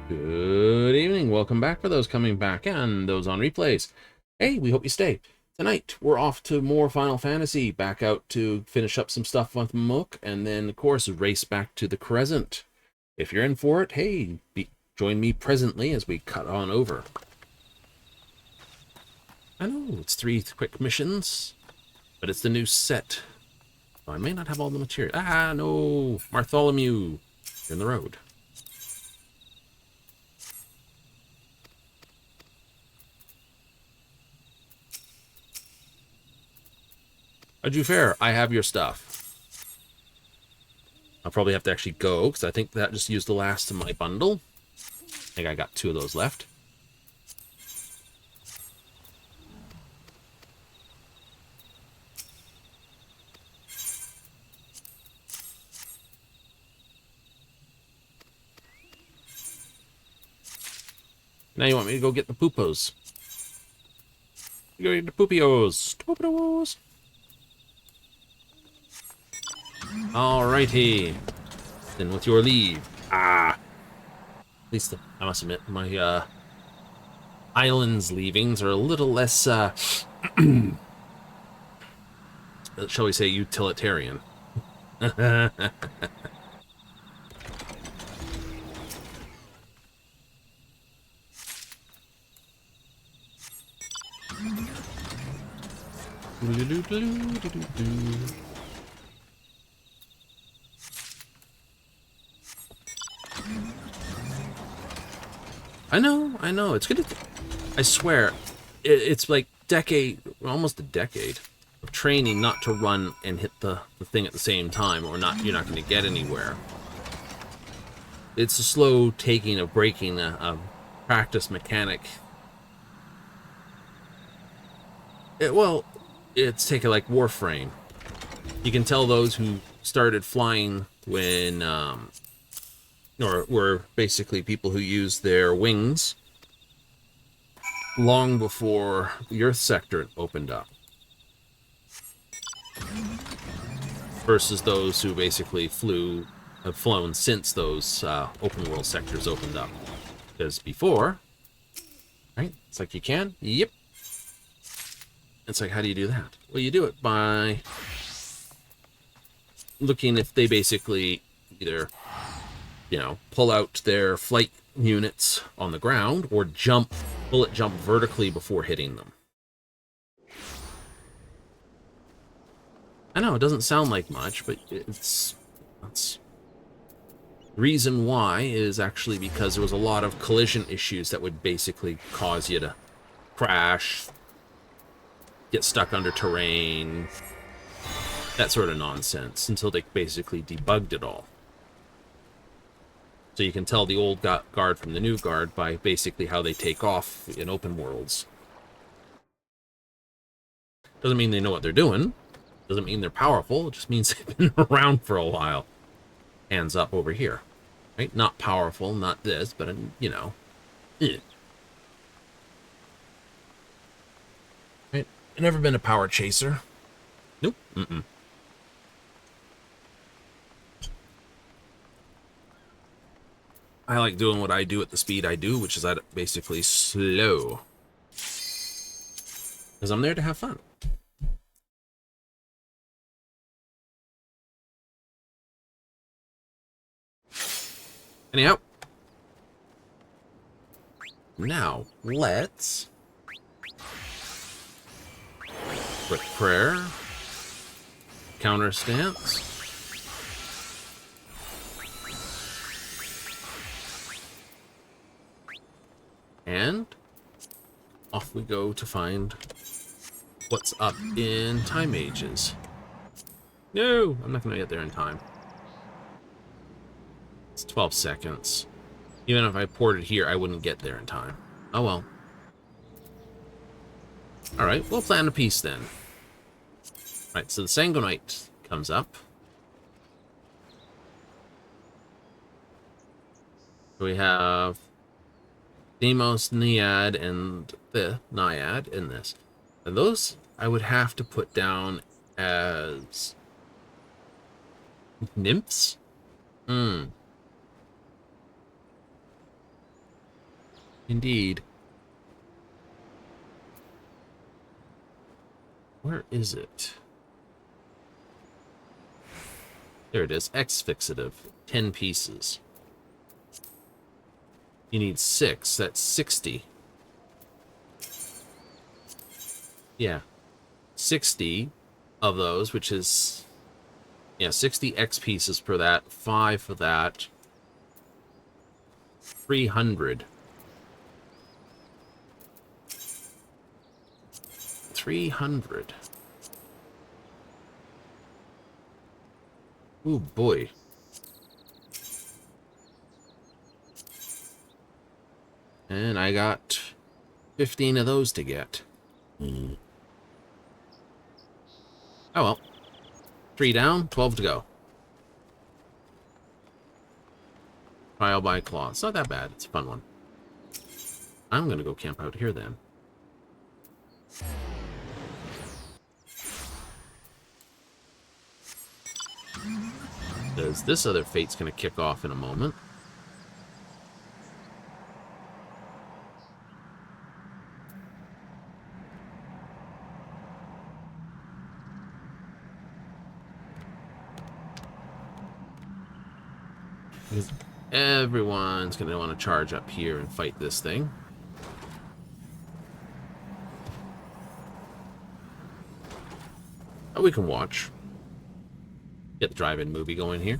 Good evening. Welcome back for those coming back and those on replays. Hey, we hope you stay. Tonight, we're off to more Final Fantasy, back out to finish up some stuff with Mook, and then, of course, race back to the Crescent. If you're in for it, hey, join me presently as we cut on over. I know, it's 3 quick missions, but it's the new set. So I may not have all the material. Ah, no! Bartholomew! You're in the road. How'd you fare? I have your stuff. I'll probably have to actually go, because I think that just used the last of my bundle. I think I got 2 of those left. Now you want me to go get the poopos. Go get the poopios. Poopios. Alrighty. Then with your leave. At least I must admit, my island's leavings are a little less, shall we say, utilitarian. I know, it's gonna, I swear, it's like almost a decade of training not to run and hit the thing at the same time, or you're not gonna get anywhere. It's a slow taking of breaking a practice mechanic. It's taken like Warframe. You can tell those who started flying when, or were basically people who used their wings long before the Earth sector opened up, versus those who basically have flown since those open world sectors opened up. Because before, right, it's like you can, yep. It's like, how do you do that? Well, you do it by looking if they basically either, pull out their flight units on the ground or bullet jump vertically before hitting them. I know, it doesn't sound like much, but that's the reason why is actually because there was a lot of collision issues that would basically cause you to crash, get stuck under terrain, that sort of nonsense, until they basically debugged it all. So you can tell the old guard from the new guard by basically how they take off in open worlds. Doesn't mean they know what they're doing. Doesn't mean they're powerful. It just means they've been around for a while. Hands up over here. Right? Not powerful, not this, but, Right? I've never been a power chaser. Nope. I like doing what I do at the speed I do, which is basically slow. Because I'm there to have fun. Anyhow. Now, let's... quick prayer. Counter stance. And off we go to find what's up in Time Mages. No, I'm not going to get there in time. It's 12 seconds. Even if I ported here, I wouldn't get there in time. Oh well. Alright, we'll plan a piece then. Right, so the Sanguinite comes up. We have Demos, Naiad, and the Naiad in this. And those I would have to put down as nymphs? Indeed. Where is it? There it is. X-fixative. 10 pieces. You need 6. That's 60. Yeah. 60 of those, which is... Yeah, 60 X pieces per that. 5 for that. 300. 300. Ooh, boy. And I got 15 of those to get. Oh well. 3 down, 12 to go. Trial by claw. It's not that bad. It's a fun one. I'm going to go camp out here then. Because this other fate's going to kick off in a moment. Because everyone's going to want to charge up here and fight this thing. Oh, we can watch. Get the drive-in movie going here.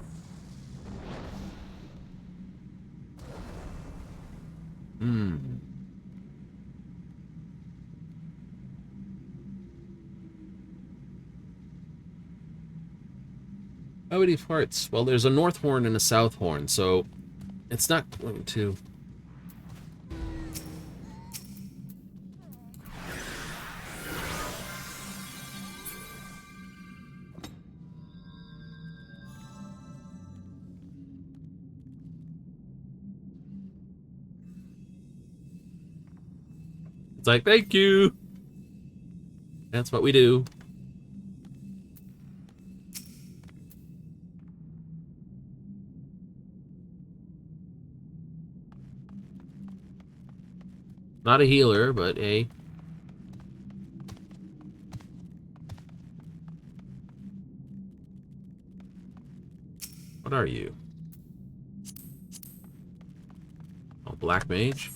How many parts? Well, there's a north horn and a south horn, so it's not going to... It's like, thank you! That's what we do. Not a healer, but a... What are you? Oh, black mage?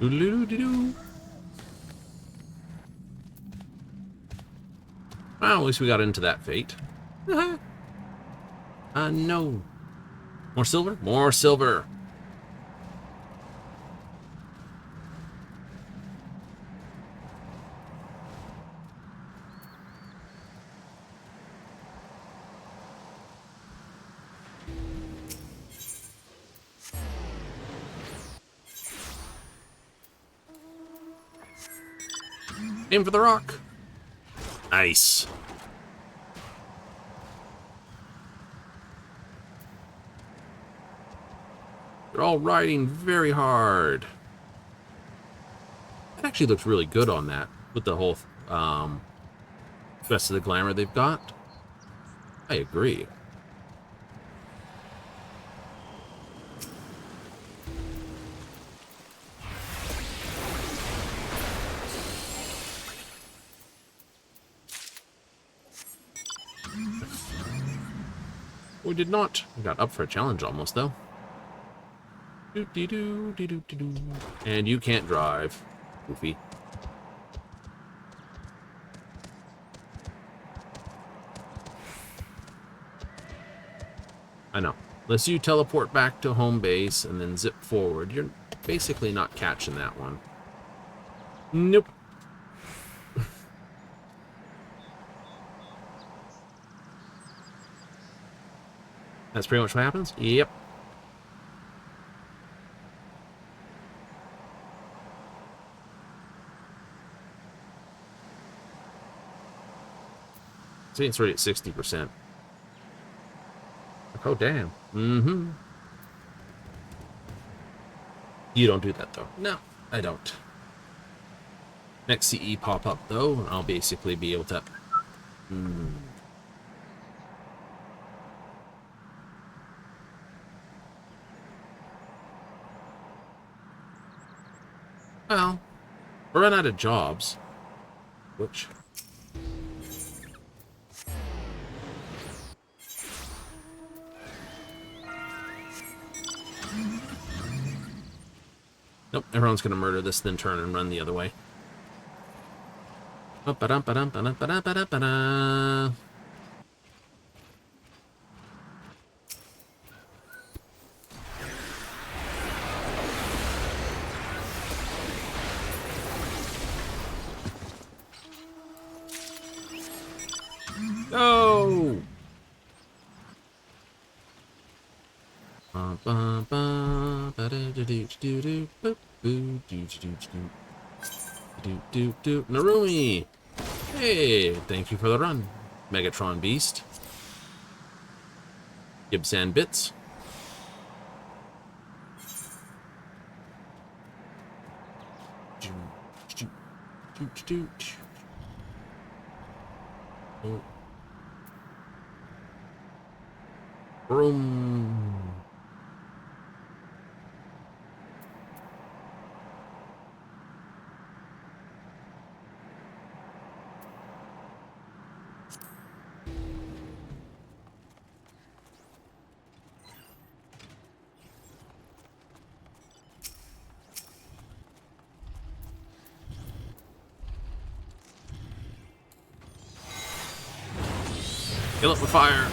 Doo-doo-doo-doo-doo. Well, at least we got into that fate. No. More silver? More silver. Aim for the rock. Nice. They're all riding very hard. It actually looks really good on that with the whole rest of the glamour they've got. I agree. We did not. We got up for a challenge almost, though. And you can't drive, Goofy. I know. Unless you teleport back to home base and then zip forward, you're basically not catching that one. Nope. That's pretty much what happens? Yep. See, it's already at 60%. Oh, damn. Mm-hmm. You don't do that, though. No, I don't. Next CE pop up, though, and I'll basically be able to... Well, we're run out of jobs. Which... Nope, everyone's gonna murder this, then turn and run the other way. Go! Narumi! Hey, thank you for the run, Megatron Beast. Gibsan Bits. Vroom. Kill it with fire.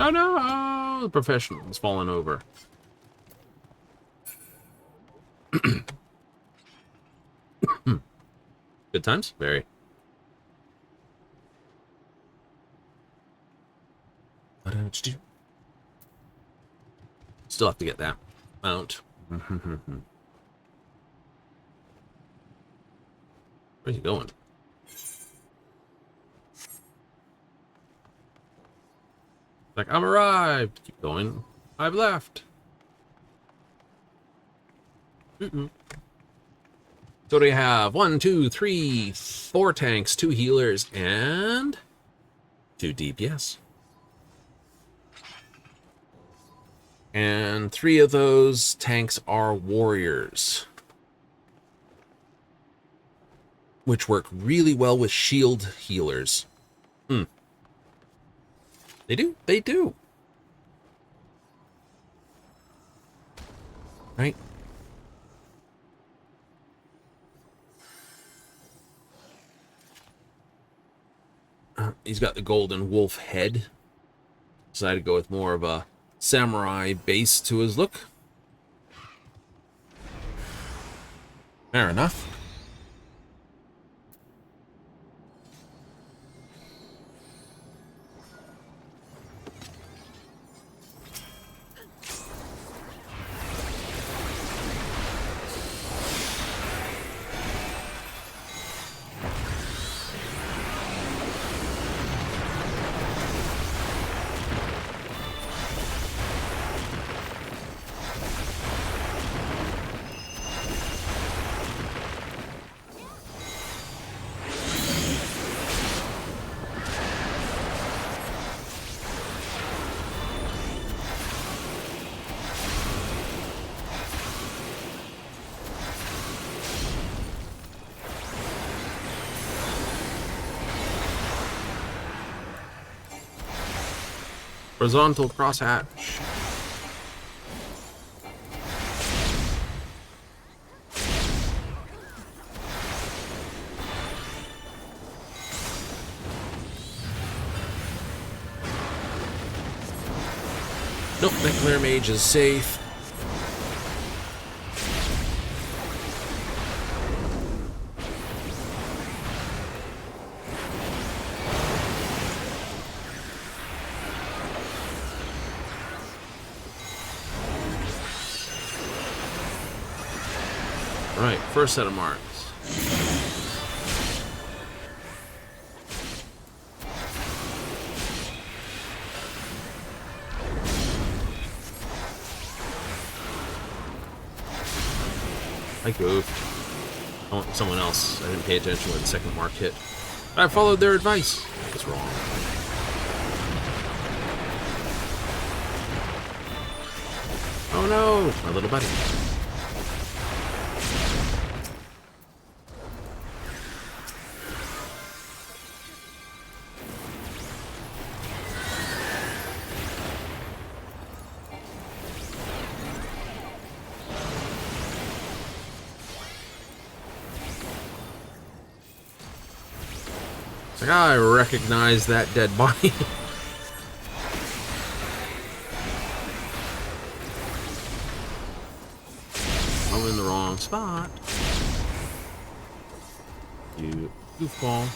Oh no! The professional's fallen over. Good times? Very. Still have to get that mount. Where's he going? Like, I'm arrived. Keep going. I've left. So what do we have? 1, 2, 3, 4 tanks, 2 healers, and 2 DPS. And 3 of those tanks are warriors, which work really well with shield healers. They do. They do. Right? He's got the golden wolf head. Decided to go with more of a samurai base to his look. Fair enough. Horizontal crosshatch. Nope, that clear mage is safe. Right, first set of marks. I goofed. I want someone else. I didn't pay attention when the second mark hit. I followed their advice. I was wrong. Oh no, my little buddy. Like, I recognize that dead body. I'm in the wrong spot. You goofball.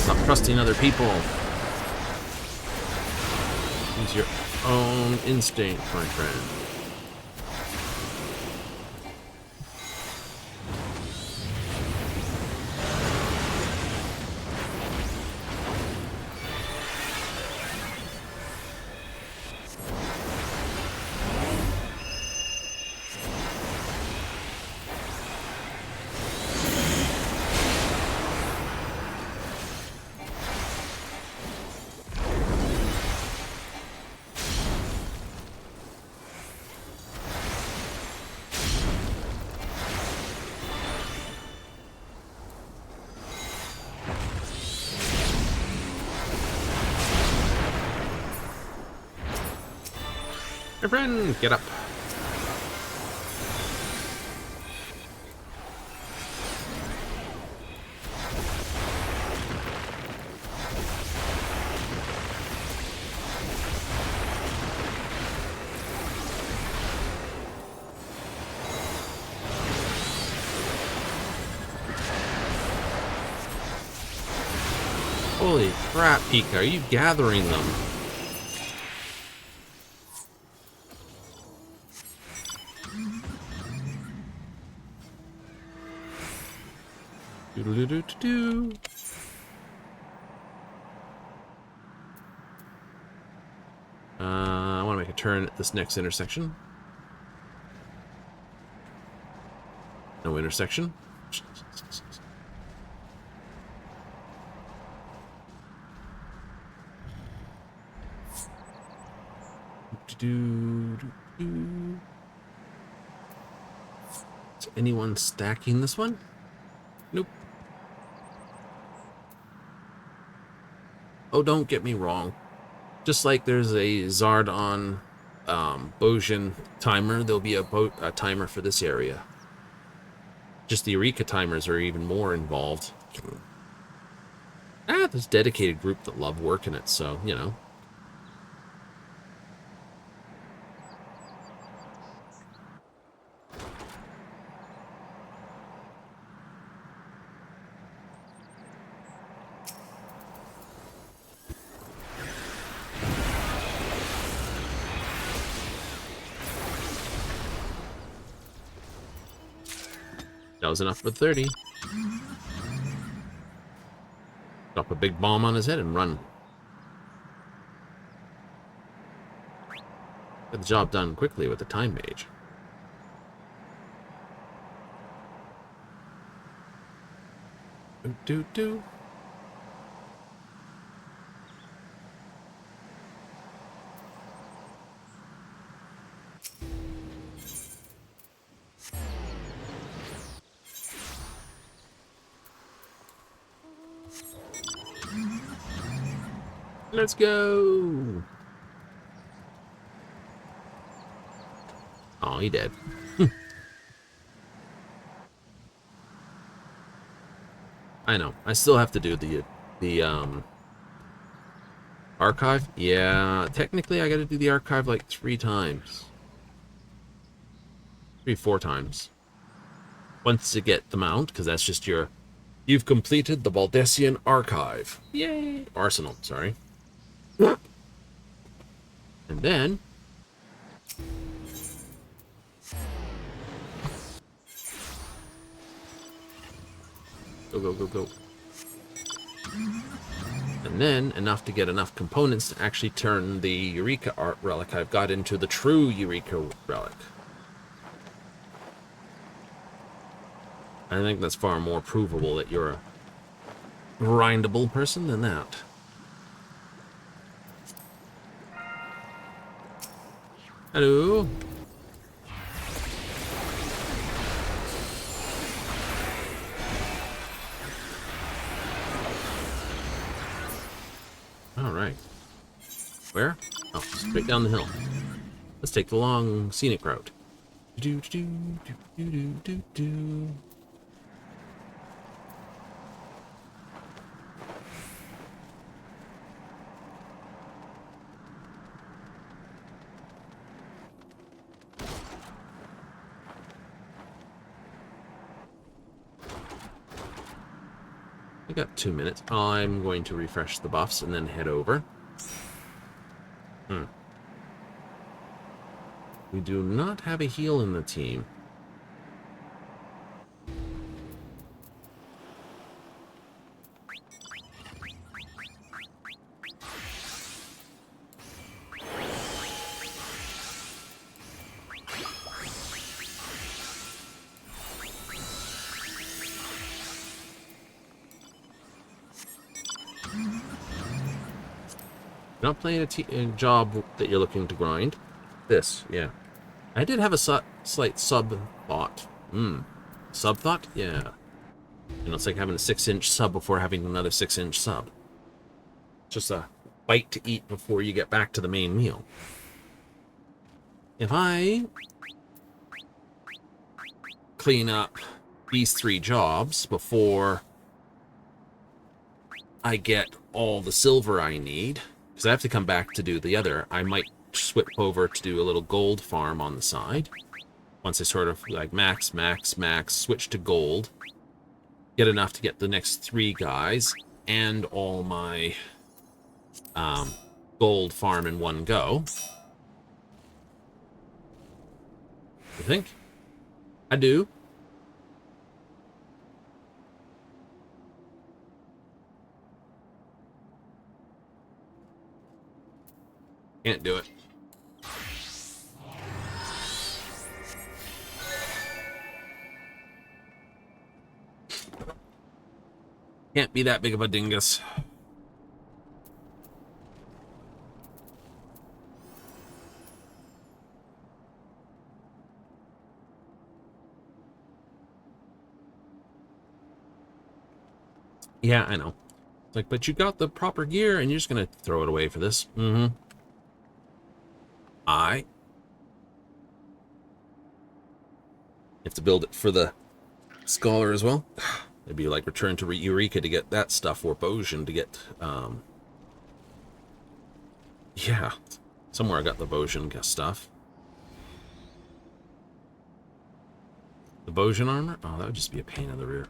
Stop trusting other people. Use your own instinct, my friend. My friend, get up. Holy crap, Pika, are you gathering them? Doodle-doo-doo-doo-doo. I want to make a turn at this next intersection. No intersection. Is anyone stacking this one? Nope. Oh, don't get me wrong. Just like there's a Zardon Bojin timer, there'll be a timer for this area. Just the Eureka timers are even more involved. There's a dedicated group that love working it, so, you know. That was enough for 30. Drop a big bomb on his head and run. Get the job done quickly with the time mage. Do. Let's go. Oh, he dead. I know. I still have to do the archive. Yeah, technically I got to do the archive like 3 times. 4 times. Once to get the mount, because that's just your... You've completed the Baldessian archive. Yay! Arsenal, sorry. And then... Go, go, go, go. And then, enough to get enough components to actually turn the Eureka art relic I've got into the true Eureka relic. I think that's far more provable that you're a grindable person than that. Hello? Alright. Where? Oh, straight down the hill. Let's take the long scenic route. Do do do do do do do. I got 2 minutes. I'm going to refresh the buffs and then head over. We do not have a heal in the team. Not playing a job that you're looking to grind. This, yeah. I did have a slight sub-thought. Sub-thought? Yeah. You know, it's like having a 6-inch sub before having another 6-inch sub. Just a bite to eat before you get back to the main meal. If I clean up these 3 jobs before I get all the silver I need, because I have to come back to do the other, I might swip over to do a little gold farm on the side. Once I sort of like max, switch to gold, get enough to get the next 3 guys and all my gold farm in one go. You think? I do. Can't do it. Can't be that big of a dingus. Yeah, I know. It's like, but you got the proper gear and you're just gonna throw it away for this. You have to build it for the scholar as well. It'd be like return to Eureka to get that stuff, or Bosian to get, yeah. Somewhere I got the Bosian stuff. The Bosian armor? Oh, that would just be a pain in the rear.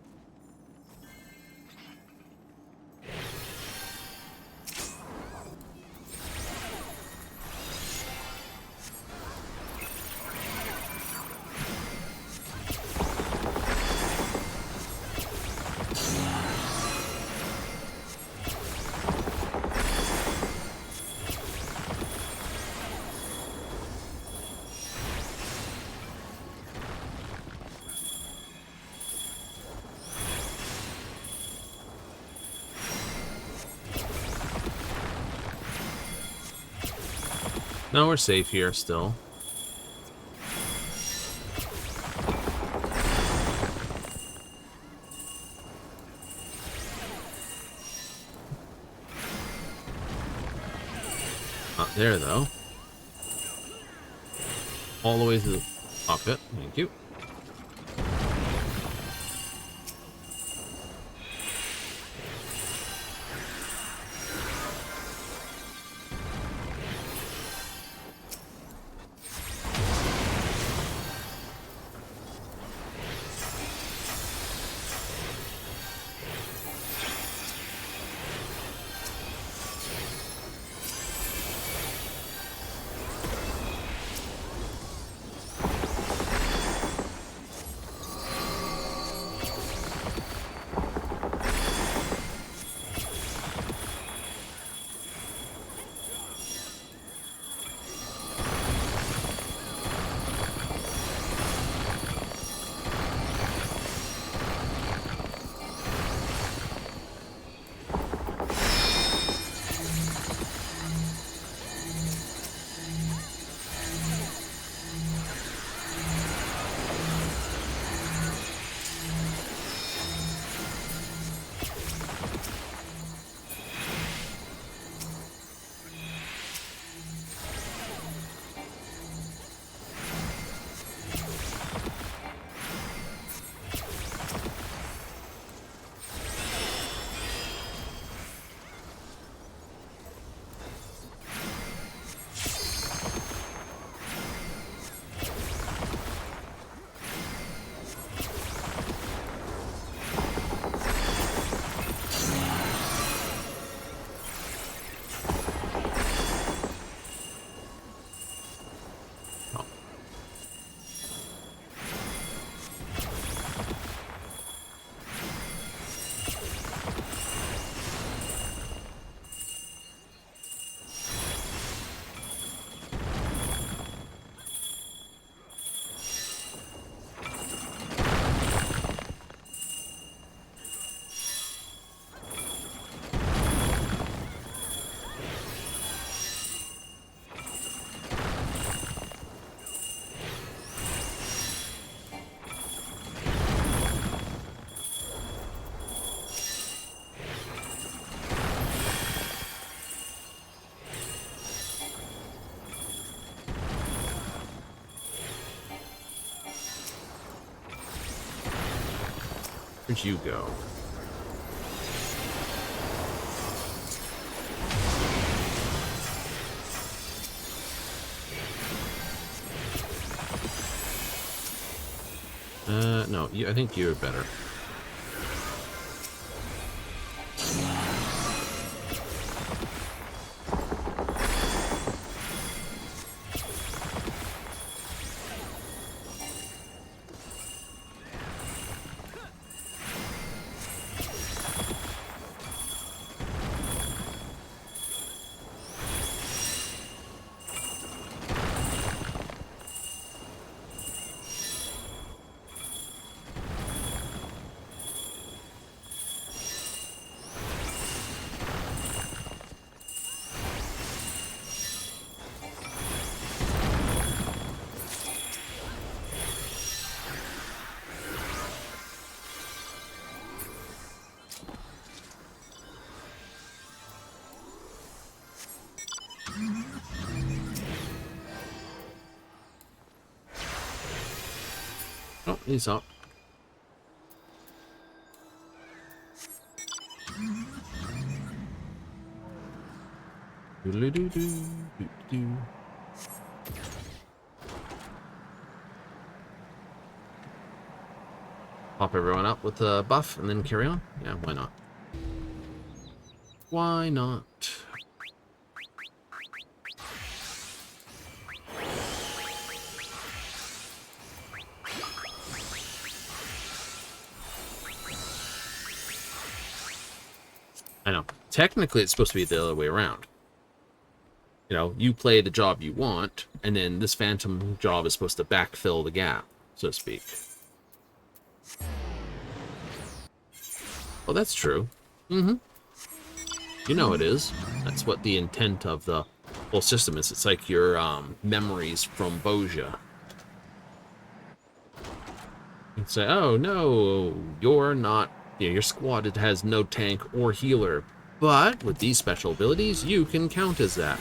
No, we're safe here still. there, though. All the way to the cockpit. Thank you. Where'd you go? No, I think you're better. Oh, he's up. Doo-doo-doo-doo-doo-doo. Pop everyone up with a buff and then carry on? Yeah, why not? Why not? I know. Technically, it's supposed to be the other way around. You know, you play the job you want, and then this phantom job is supposed to backfill the gap, so to speak. Well, that's true. Mm-hmm. You know it is. That's what the intent of the whole system is. It's like your memories from Bosia. You say, oh, no, you're not... You know, your squad it has no tank or healer, but with these special abilities, you can count as that.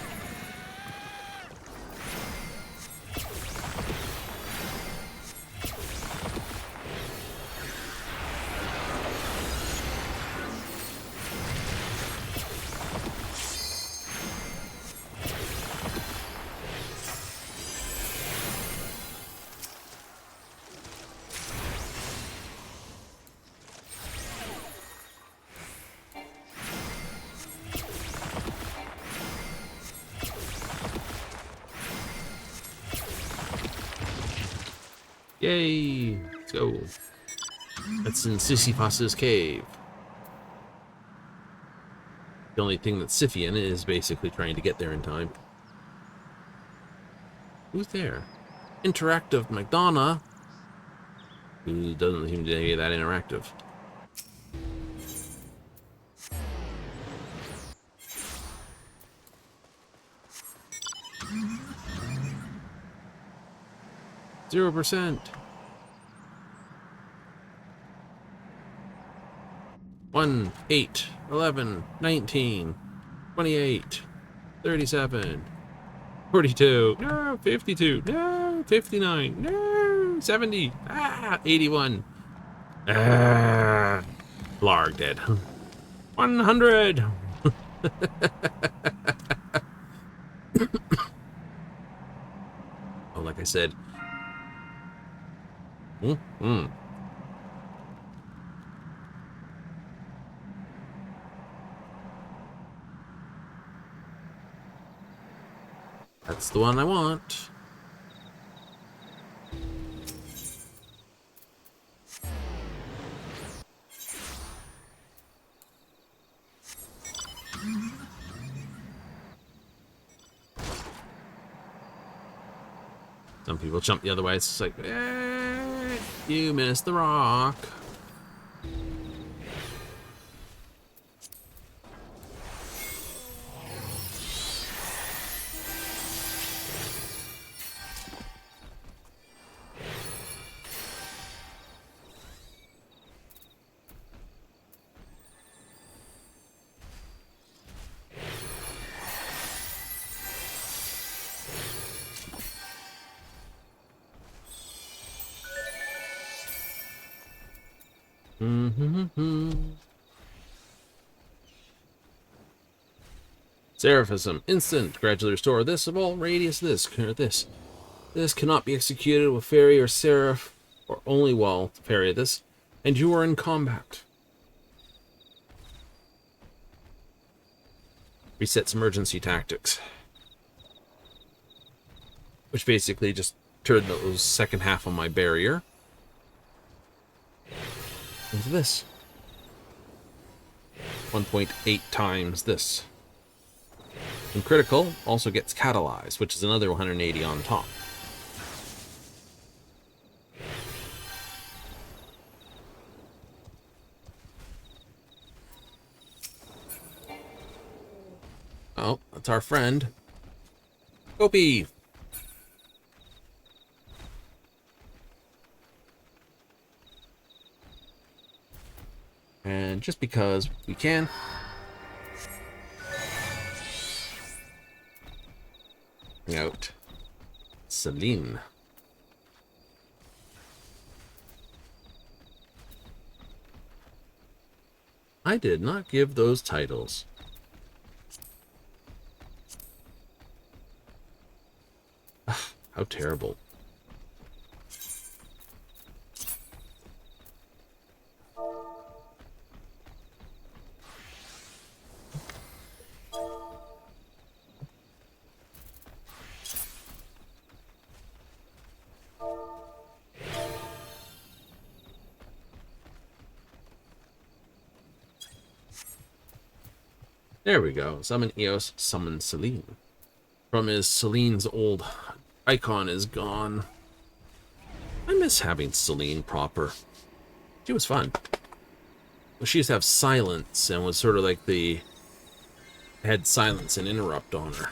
Yay! Let's go. That's in Sisyphus's cave. The only thing that Scythian is basically trying to get there in time. Who's there? Interactive McDonough. Who doesn't seem to be that interactive. %. 1, 8, 11, 19, 28, 37, 42, no, 52, no, 59, no, 70, 81, Blarg dead. 100. Oh, like I said. That's the one I want. Some people jump the other way. It's like, you missed the rock. Seraphism. Instant. Gradually restore this of all radius this. This. This cannot be executed with fairy or seraph, or only while fairy of this, and you are in combat. Resets emergency tactics. Which basically just turned those second half of my barrier into this. 1.8 times this. And critical also gets catalyzed, which is another 180 on top. Oh, that's our friend. Gopi! And just because we can, bring out Celine. I did not give those titles. How terrible. There we go. Summon Eos, summon Celine. Problem is, Celine's old icon is gone. I miss having Celine proper. She was fun. Well, she used to have silence and was sort of like the... had silence and interrupt on her.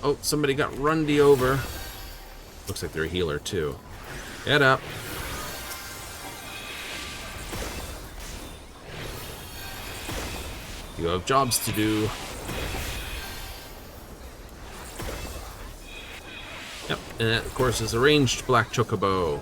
Oh, somebody got Rundy over. Looks like they're a healer, too. Get up. You have jobs to do. Yep, and that, of course, is a ranged black chocobo.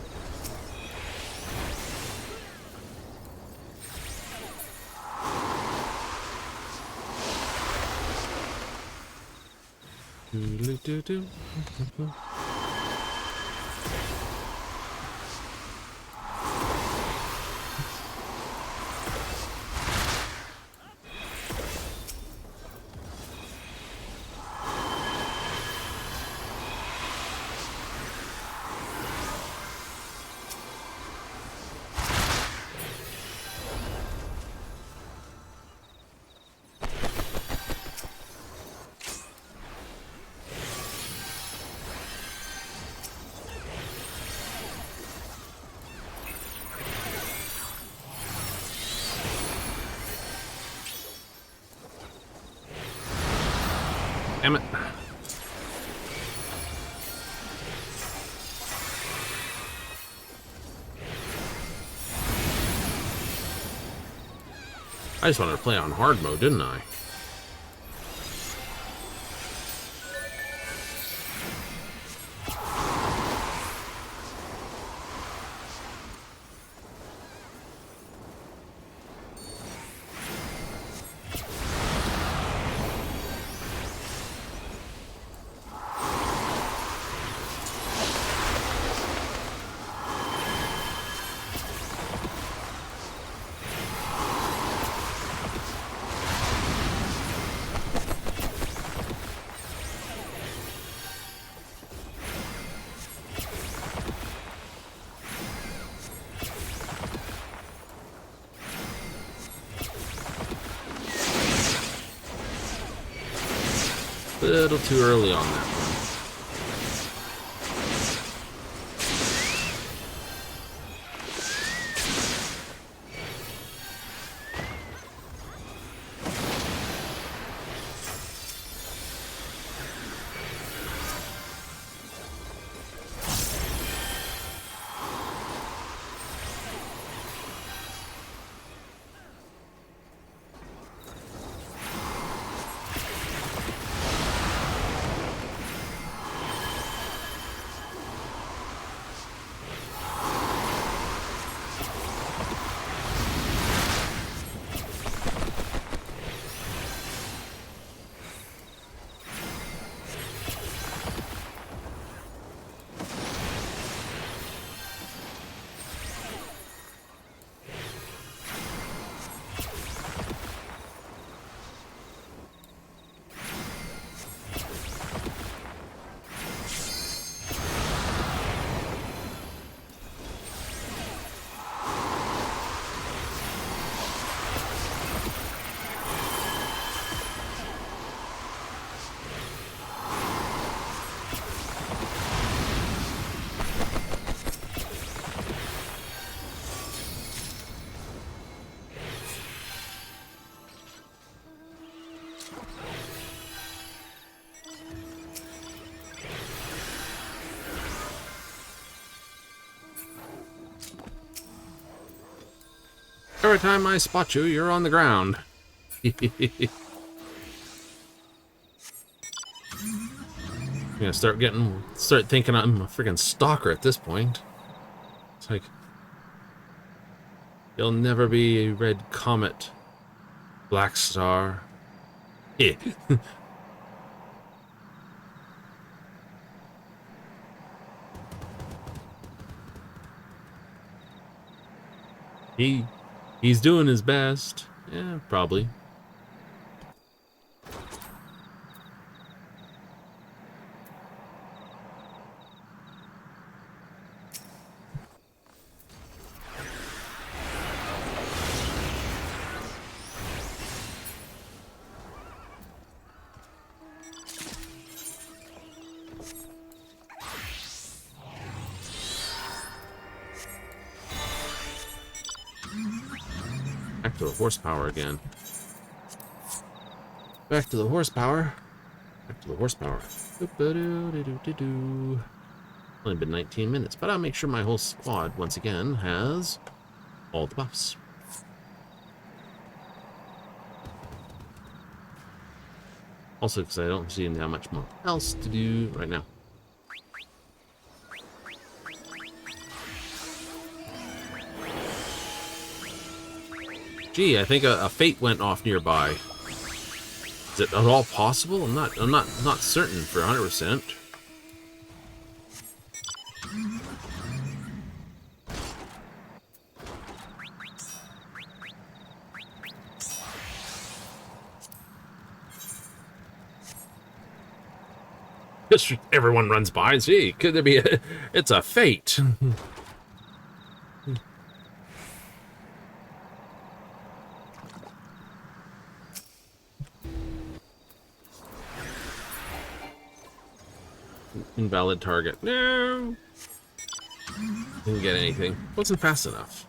Do-do-do-do. Damn it. I just wanted to play on hard mode, didn't I? A little too early on that one. Every time I spot you, you're on the ground. I'm gonna start thinking I'm a freaking stalker at this point. It's like, you'll never be a red comet, Black Star. Yeah. He's doing his best. Yeah, probably. Back to the horsepower again. Back to the horsepower. Back to the horsepower. Only been 19 minutes, but I'll make sure my whole squad, once again, has all the buffs. Also, because I don't see how much more else to do right now. Gee, I think a fate went off nearby. Is it at all possible? I'm not certain for 100%. Just everyone runs by and see. Could there be a... It's a fate. Invalid target. No. Didn't get anything. Wasn't fast enough.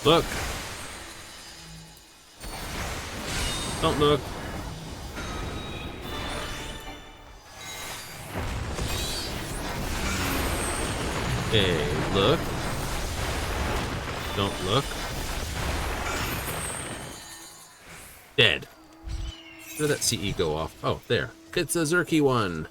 Look. Don't look. Hey, look. Don't look. Dead. Where did that CE go off? Oh, there. It's a Zerky one.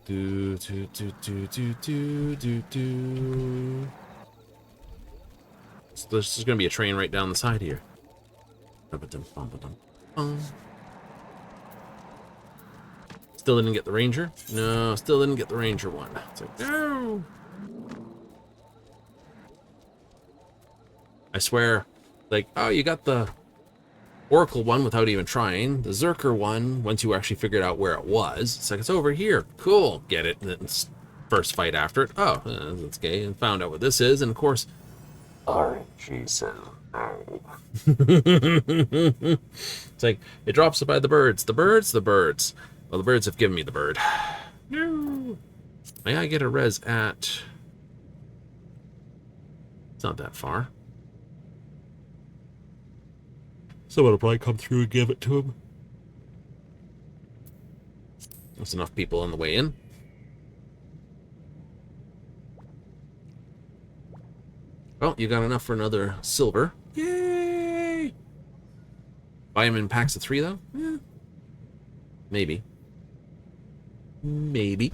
Do, do, do, do, do, do, do, do. So there's just gonna be a train right down the side here. Still didn't get the ranger? No, still didn't get the ranger one. It's like, no. I swear, like, oh, you got the Oracle one without even trying. The Zerker one, once you actually figured out where it was, it's like, it's over here. Cool, get it. And then first fight after it. Oh, that's gay. And found out what this is. And of course, RNG says no. It's like, it drops it by the birds. The birds, the birds. Well, the birds have given me the bird. No. May I get a res at... It's not that far. Someone will probably come through and give it to him. There's enough people on the way in. Well, you got enough for another silver. Yay! Buy them in packs of 3, though? Yeah. Maybe. Maybe.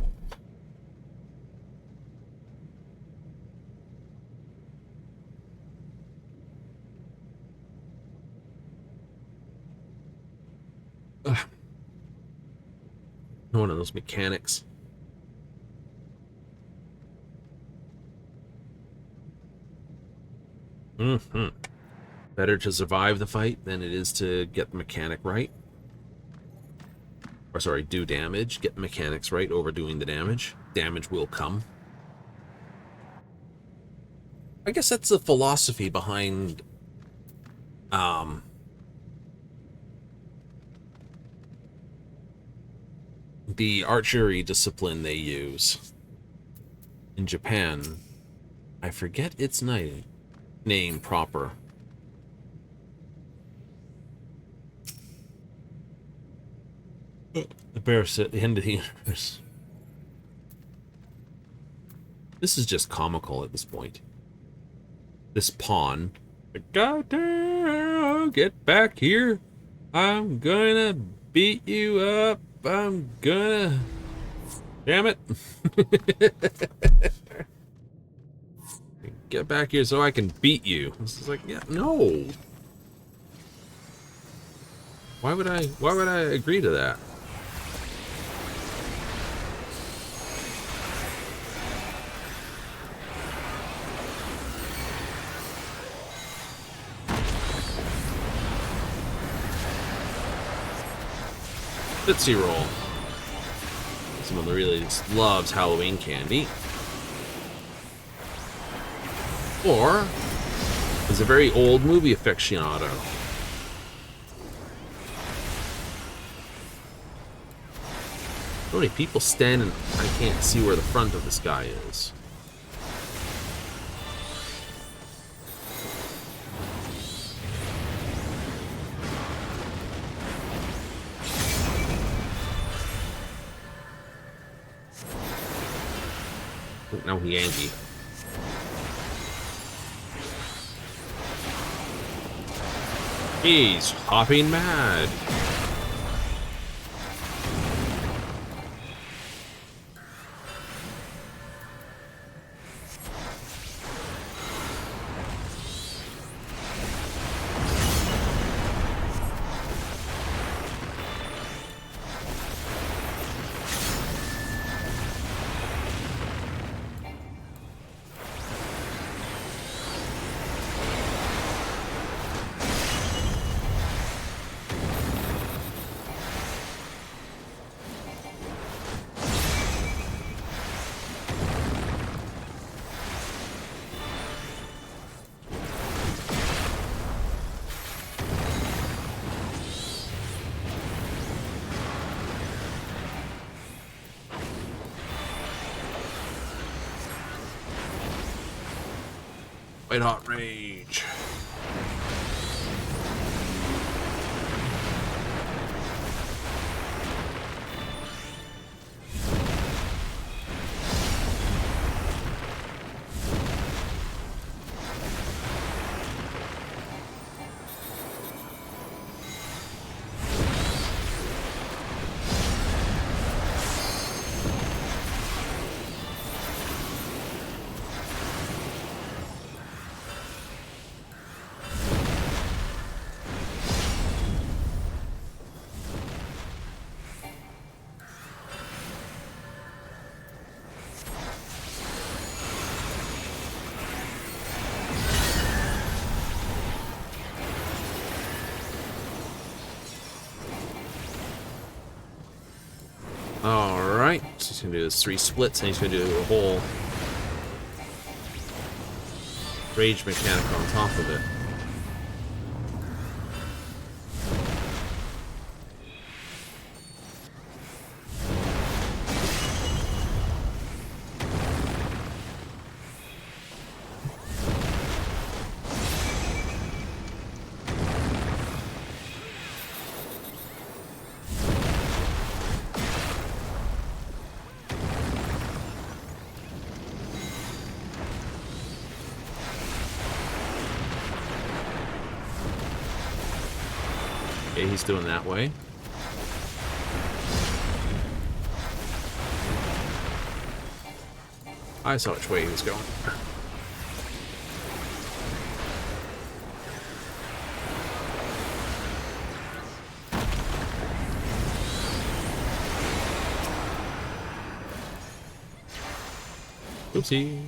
Ugh. One of those mechanics. Better to survive the fight than it is to get the mechanic right. Or sorry, do damage. Get the mechanics right over doing the damage. Damage will come. I guess that's the philosophy behind the archery discipline they use in Japan. I forget its name proper. The bear at the end of the universe. This is just comical at this point. This pawn. Goddamn, get back here. I'm gonna beat you up. I'm gonna... Damn it. Get back here so I can beat you. This is like, yeah, no. Why would I agree to that? Tootsie Roll. Someone that really just loves Halloween candy. Or is a very old movie aficionado. So many people standing. I can't see where the front of this guy is. Oh, now he angry. He's hopping mad. White hot rage. Alright, so he's going to do his 3 splits, and he's going to do a whole rage mechanic on top of it. Okay, he's doing that way. I saw which way he was going. Oopsie.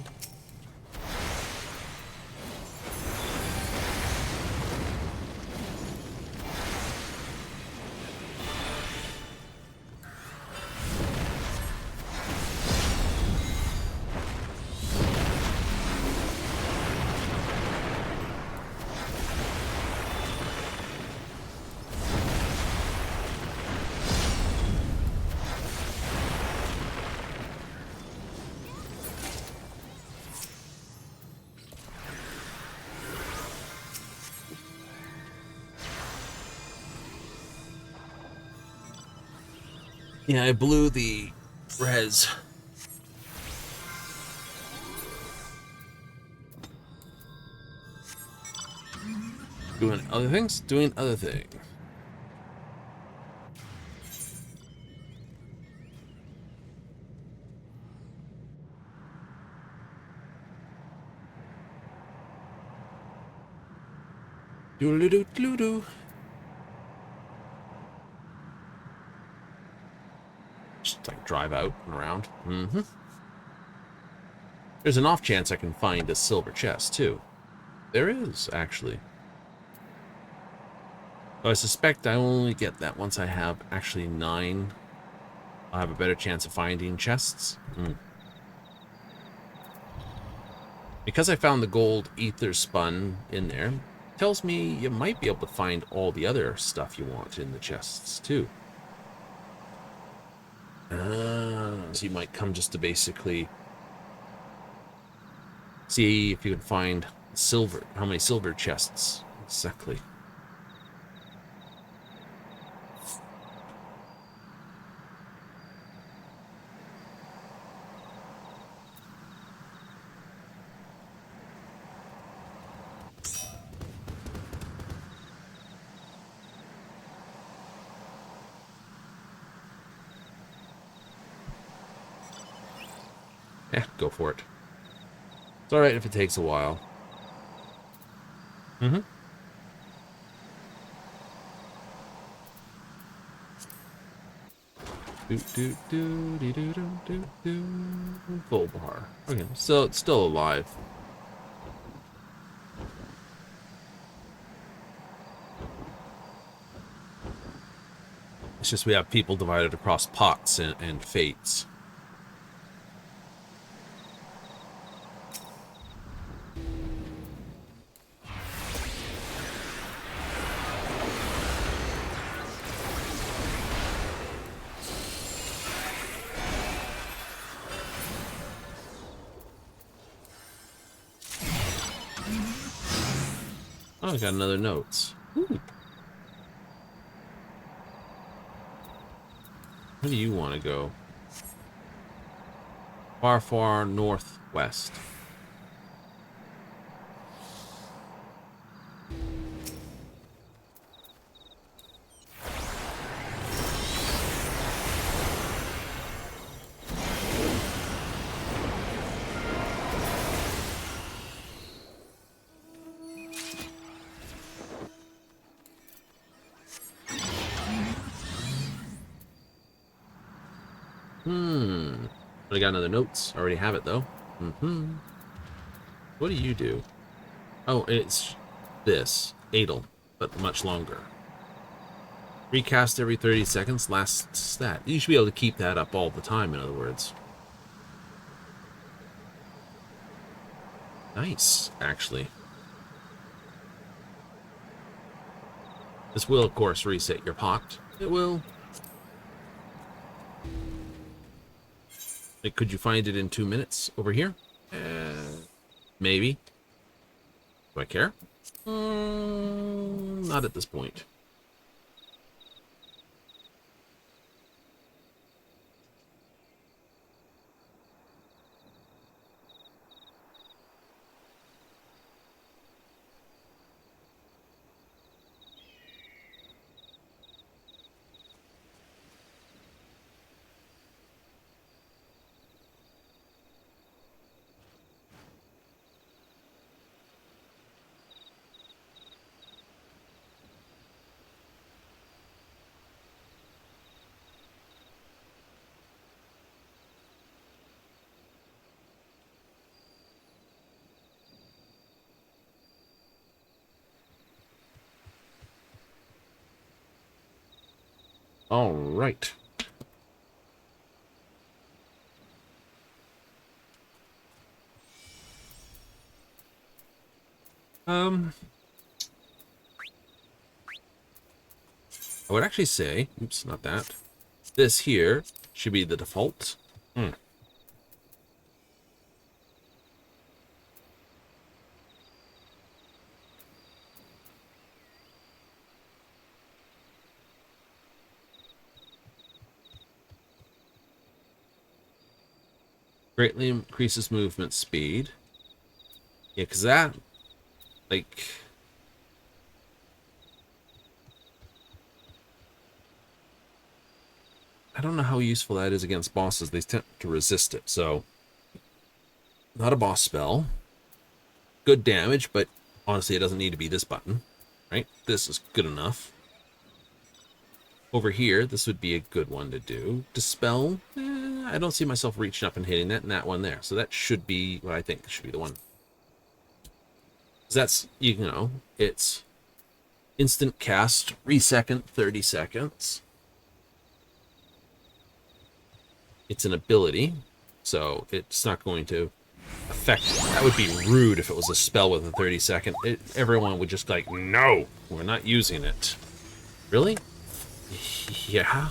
Yeah, I blew the res. Doing other things? Doing other things. Doodle-doo-doo-doo. Just like drive out and around. Mm-hmm. There's an off chance I can find a silver chest too. There is, actually. Though I suspect I only get that once I have actually 9. I'll have a better chance of finding chests. Because I found the gold ether spun in there, tells me you might be able to find all the other stuff you want in the chests too. So you might come just to basically see if you can find silver. How many silver chests exactly? Go for it. It's alright if it takes a while. Mm-hmm. Full bar. Okay, so it's still alive. It's just we have people divided across pots and fates. Oh, I got another notes. Ooh. Where do you want to go? Far, far northwest. I got another notes. Already have it though. What do you do? Oh, it's this. Adel, but much longer. Recast every 30 seconds. Last stat. You should be able to keep that up all the time, in other words. Nice, actually. This will, of course, reset your pot. It will. Could you find it in 2 minutes over here? Maybe. Do I care? Not at this point. All right. I would actually say, oops, not that. This here should be the default. Greatly increases movement speed. Yeah, because that, like... I don't know how useful that is against bosses. They tend to resist it, so... Not a boss spell. Good damage, but honestly, it doesn't need to be this button, right? This is good enough. Over here, this would be a good one to do. Dispel, I don't see myself reaching up and hitting that, and that one there. So that should be what I think should be the one. That's, you know, it's instant cast, re-second, 30 seconds. It's an ability, so it's not going to affect. That would be rude if it was a spell with a 30-second. Everyone would just like, no, we're not using it. Really? Yeah.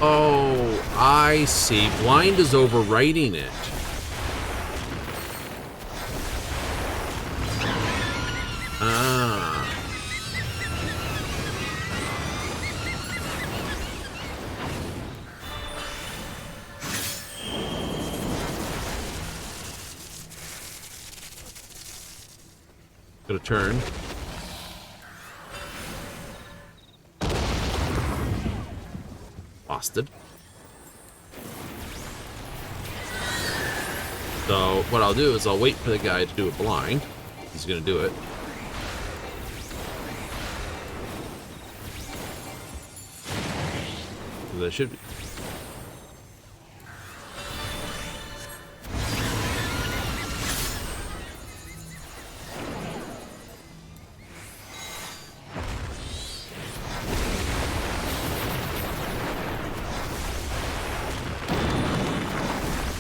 Oh, I see. Blind is overwriting it. Ah. Gonna turn. Busted. So what I'll do is I'll wait for the guy to do a blind. He's gonna do it. That should be.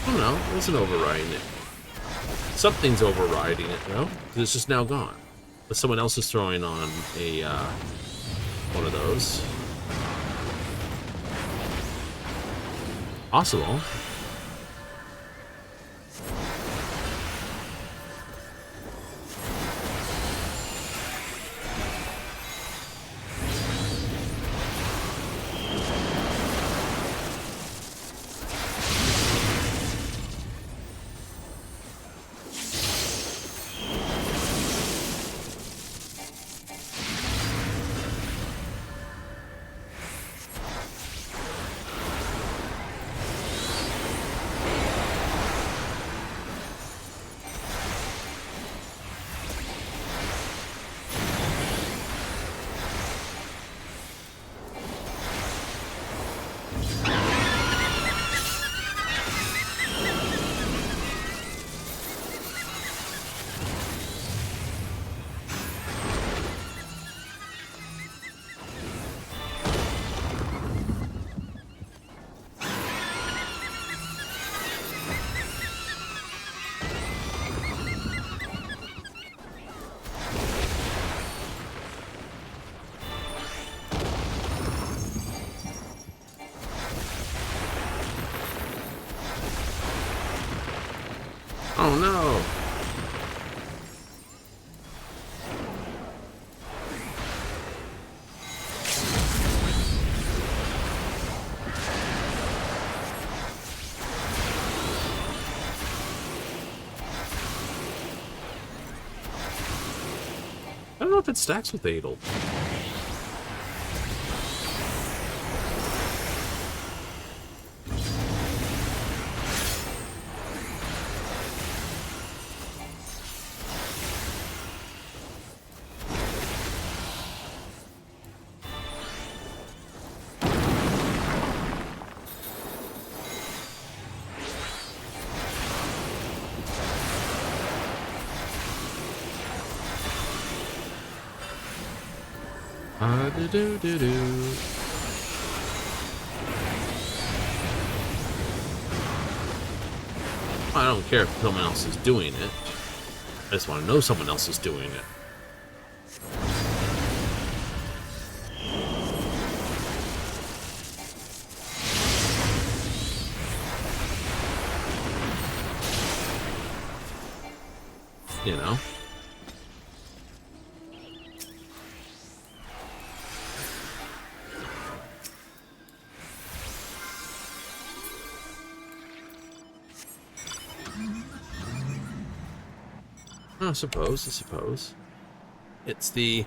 Oh no, it wasn't overriding it. Something's overriding it, though. It's just now gone. But someone else is throwing on a one of those. Possible. Oh no! I don't know if it stacks with Adel. Do-do-do-do. I don't care if someone else is doing it. I just want to know someone else is doing it. You know? I suppose. It's the...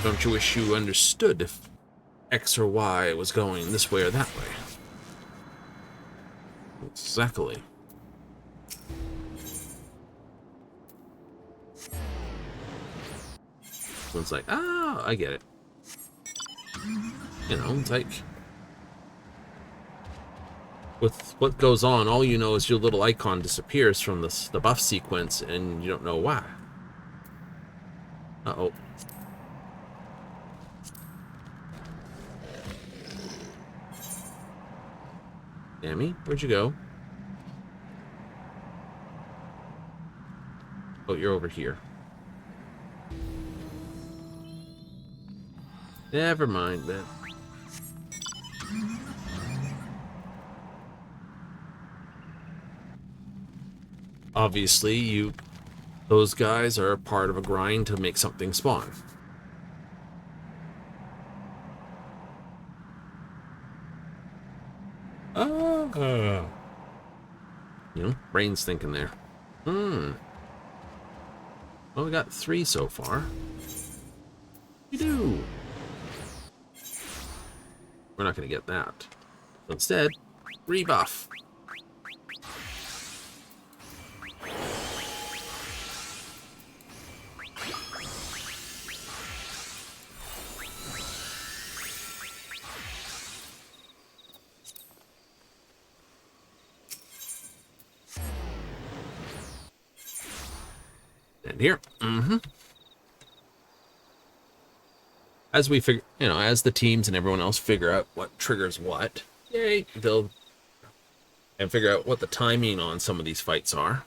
Don't you wish you understood if X or Y was going this way or that way? Exactly. One's like, ah, I get it. You know, it's like... With what goes on, all you know is your little icon disappears from the buff sequence, and you don't know why. Uh-oh. Dammy, where'd you go? Oh, you're over here. Never mind, man. Obviously, those guys are a part of a grind to make something spawn. Brain's thinking there. Well, we got 3 so far. We do. We're not going to get that. So instead, rebuff. And here. As we figure, as the teams and everyone else figure out what triggers what, yay, they'll and figure out what the timing on some of these fights are.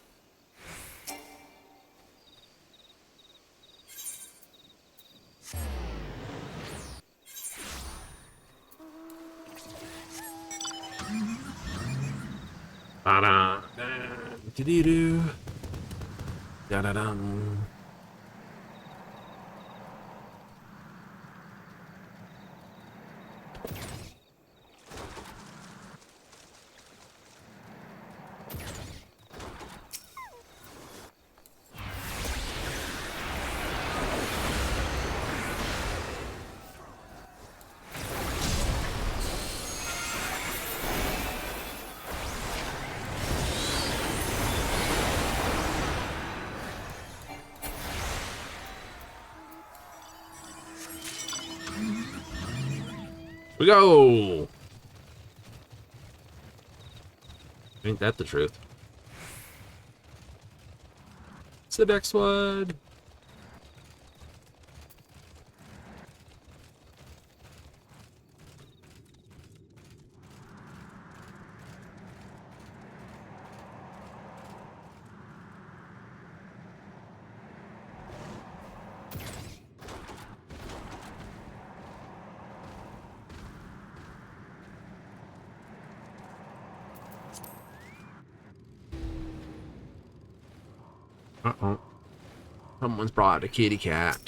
Da-da, da-dee-doo, da-da-dum. We go! Ain't that the truth? It's the next one. Uh-oh. Someone's brought a kitty cat.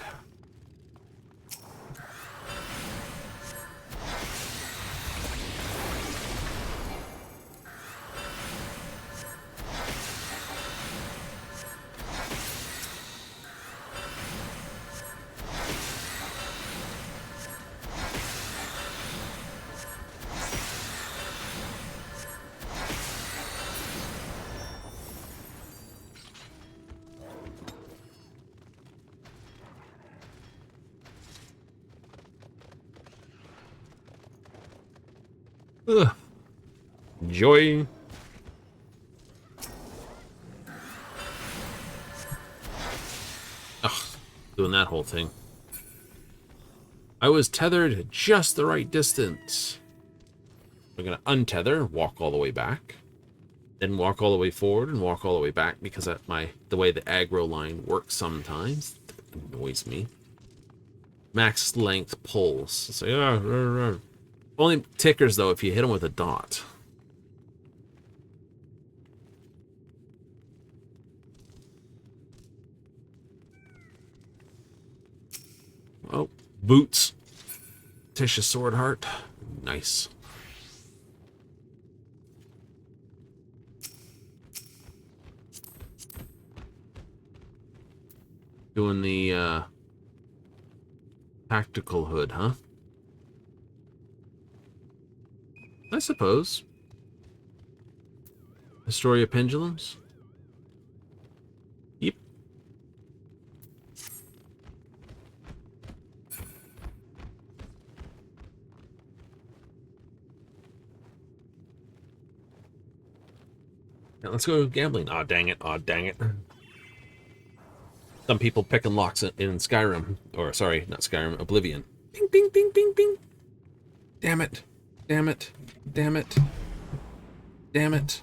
Ugh. Joy. Ugh, doing that whole thing. I was tethered just the right distance. I'm gonna untether, walk all the way back, then walk all the way forward and walk all the way back because that's the way the aggro line works sometimes. It annoys me. Max length pulls. So yeah, only tickers though if you hit them with a dot. Oh, boots. Tisha Sword Heart. Nice. Doing the tactical hood, huh? I suppose. Historia Pendulums? Yep. Now let's go gambling. Aw, dang it. Aw, dang it. Some people picking locks in Skyrim. Or, sorry, not Skyrim, Oblivion. Bing, bing, bing, bing, bing. Damn it. Damn it. Damn it. Damn it.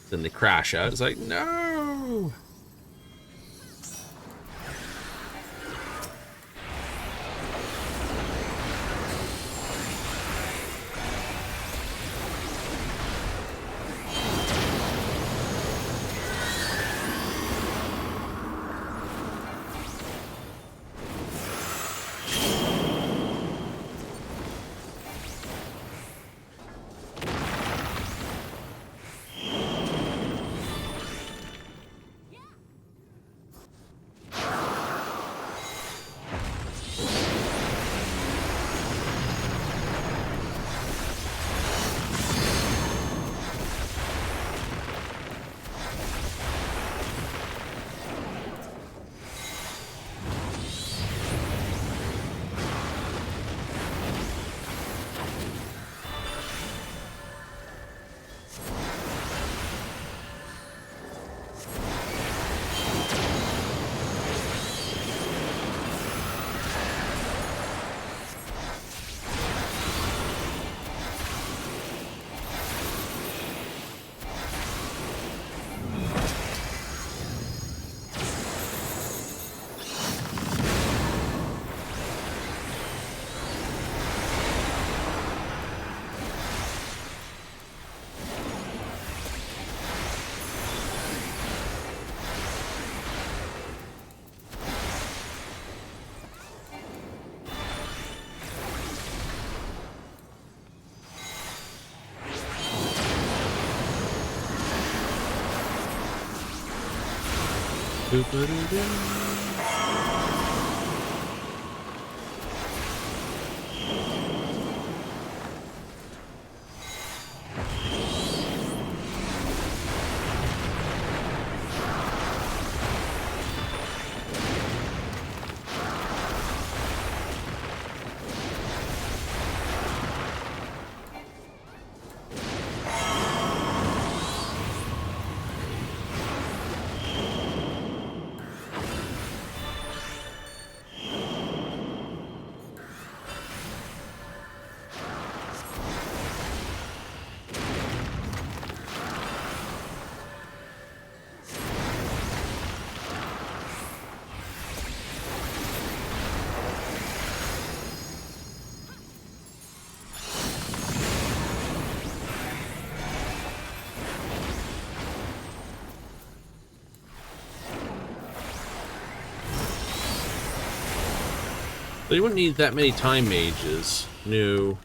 Then they crash out. It's like, no! So you wouldn't need that many time mages. No.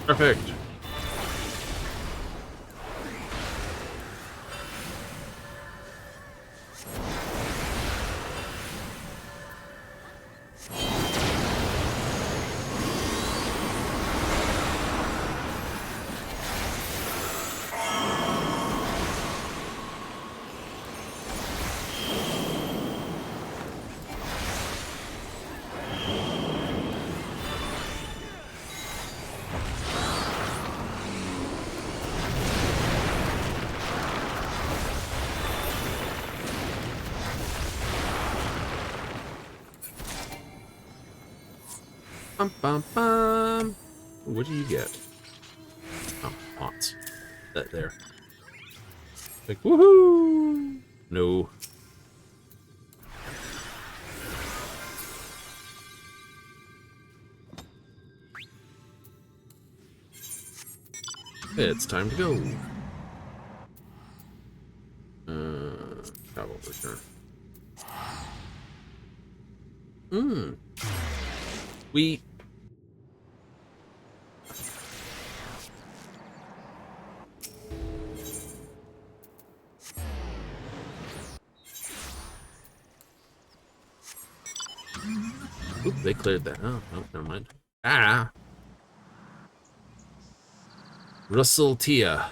Perfect. Bum, bum, bum. What do you get? Oh, pots. That there. Like, woohoo! No. It's time to go. Travel return. We... Oop, they cleared that. Oh, no, never mind. Ah! Russell Tia.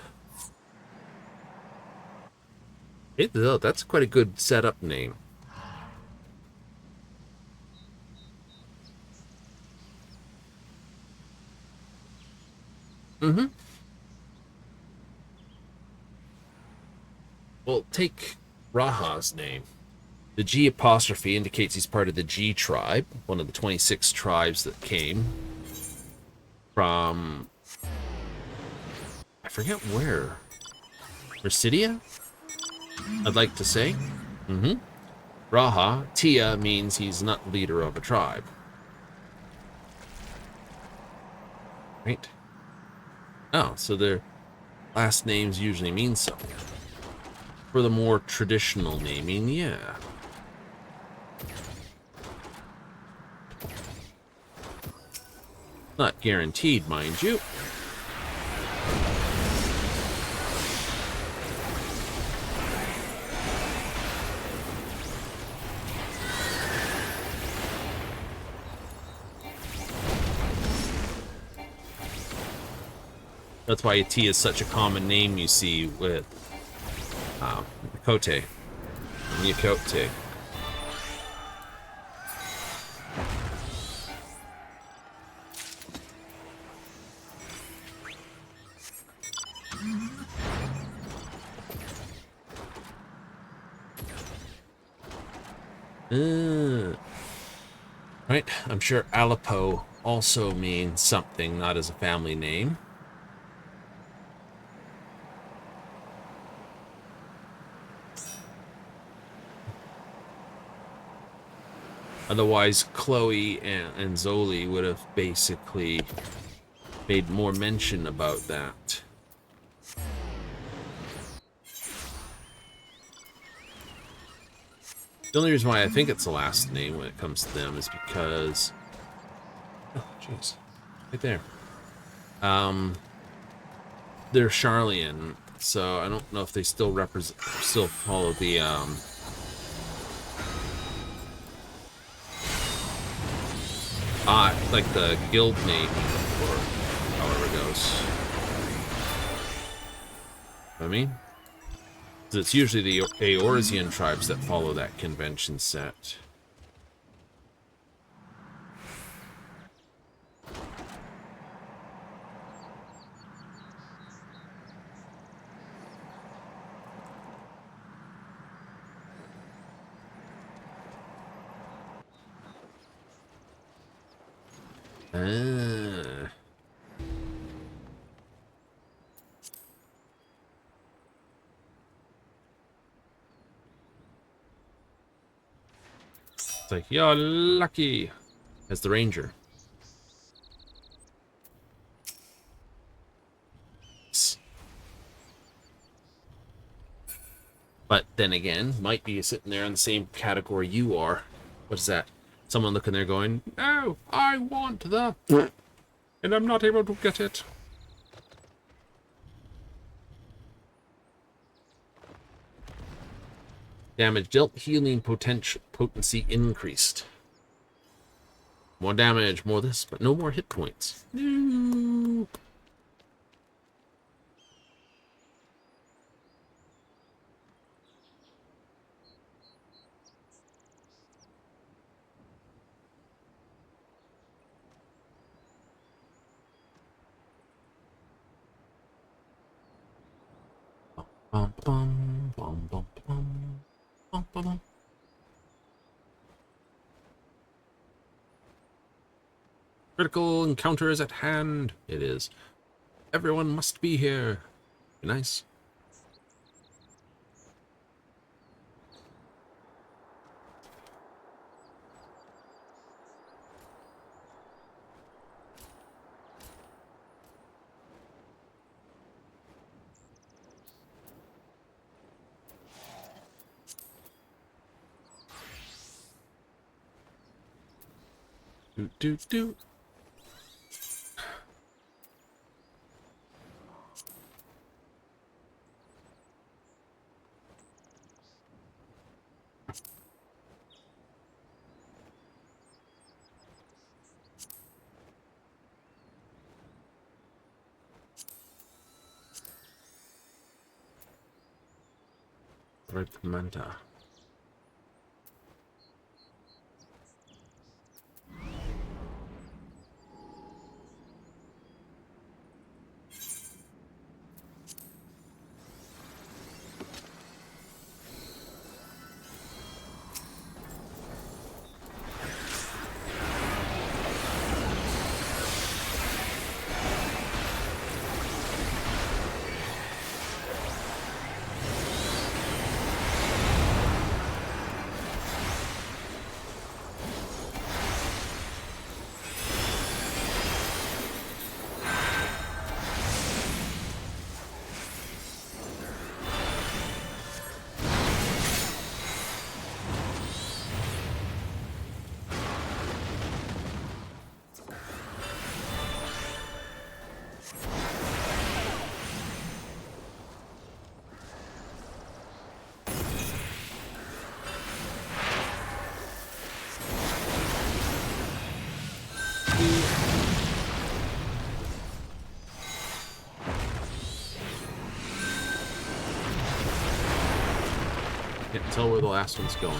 Hey, that's quite a good setup name. Mm-hmm. Well, take Raha's name. The G apostrophe indicates he's part of the G tribe, one of the 26 tribes that came from... I forget where. Residia? I'd like to say. Mm-hmm. Raha, Tia, means he's not leader of a tribe. Right? Oh, so their last names usually mean something. For the more traditional naming, yeah. Not guaranteed, mind you. That's why T is such a common name you see with Kote. Nyakote. Right, I'm sure Aleppo also means something, not as a family name. Otherwise, Chloe and Zoli would have basically made more mention about that. The only reason why I think it's the last name when it comes to them is because... Oh, jeez. Right there. They're Charlian, so I don't know if they still follow the, like the guild name, or however it goes. I mean, it's usually the Eorzean tribes that follow that convention set. It's like, you're lucky as the ranger. But then again, might be sitting there in the same category you are. What is that? Someone looking there going, no, I want the... and I'm not able to get it. Damage dealt, healing potency increased. More damage, more this, but no more hit points. No. Bum, bum, bum, bum, bum, bum, bum, bum. Critical encounter is at hand. It is. Everyone must be here. Be nice. Do, do, do. Red Manta. Can't tell where the last one's going.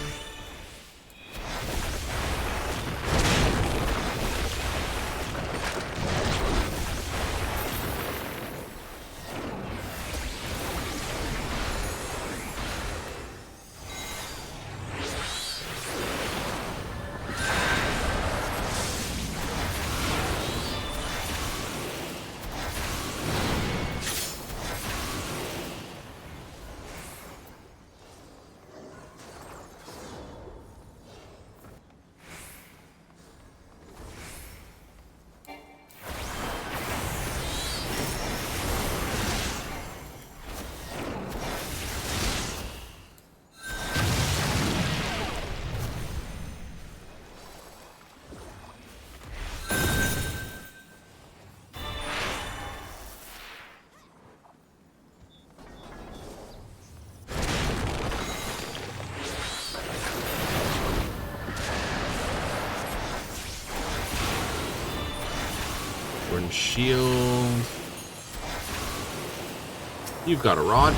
Orange shield. You've got a rod.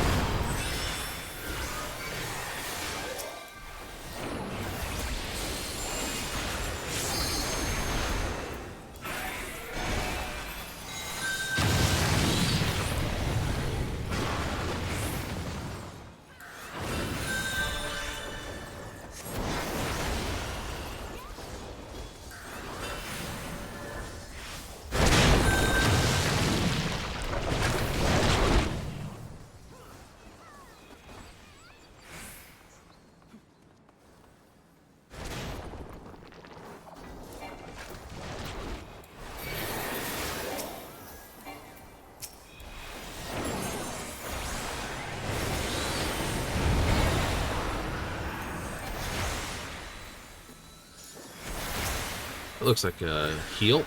It looks like a heal.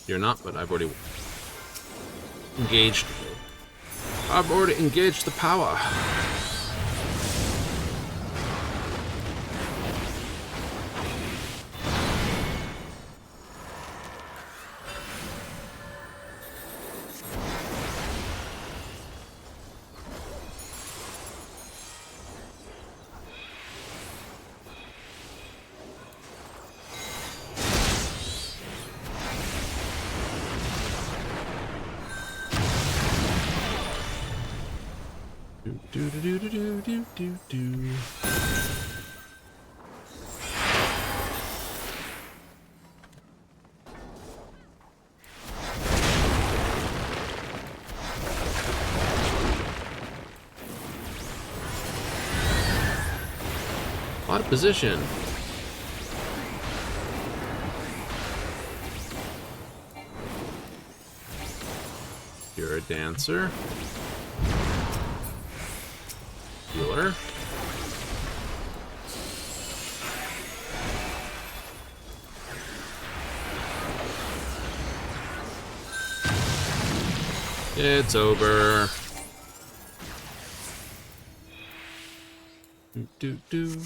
You're not, but I've already engaged. I've already engaged the power. Do do do do do do do. Out of position. You're a dancer. Healer. It's over. Do do do.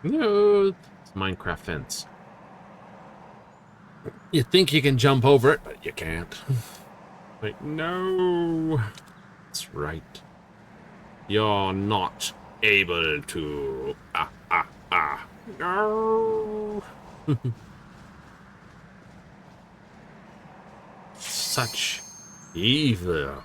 No, it's Minecraft fence. You think you can jump over it, but you can't. Like, no. That's right. You're not able to. No. Such evil.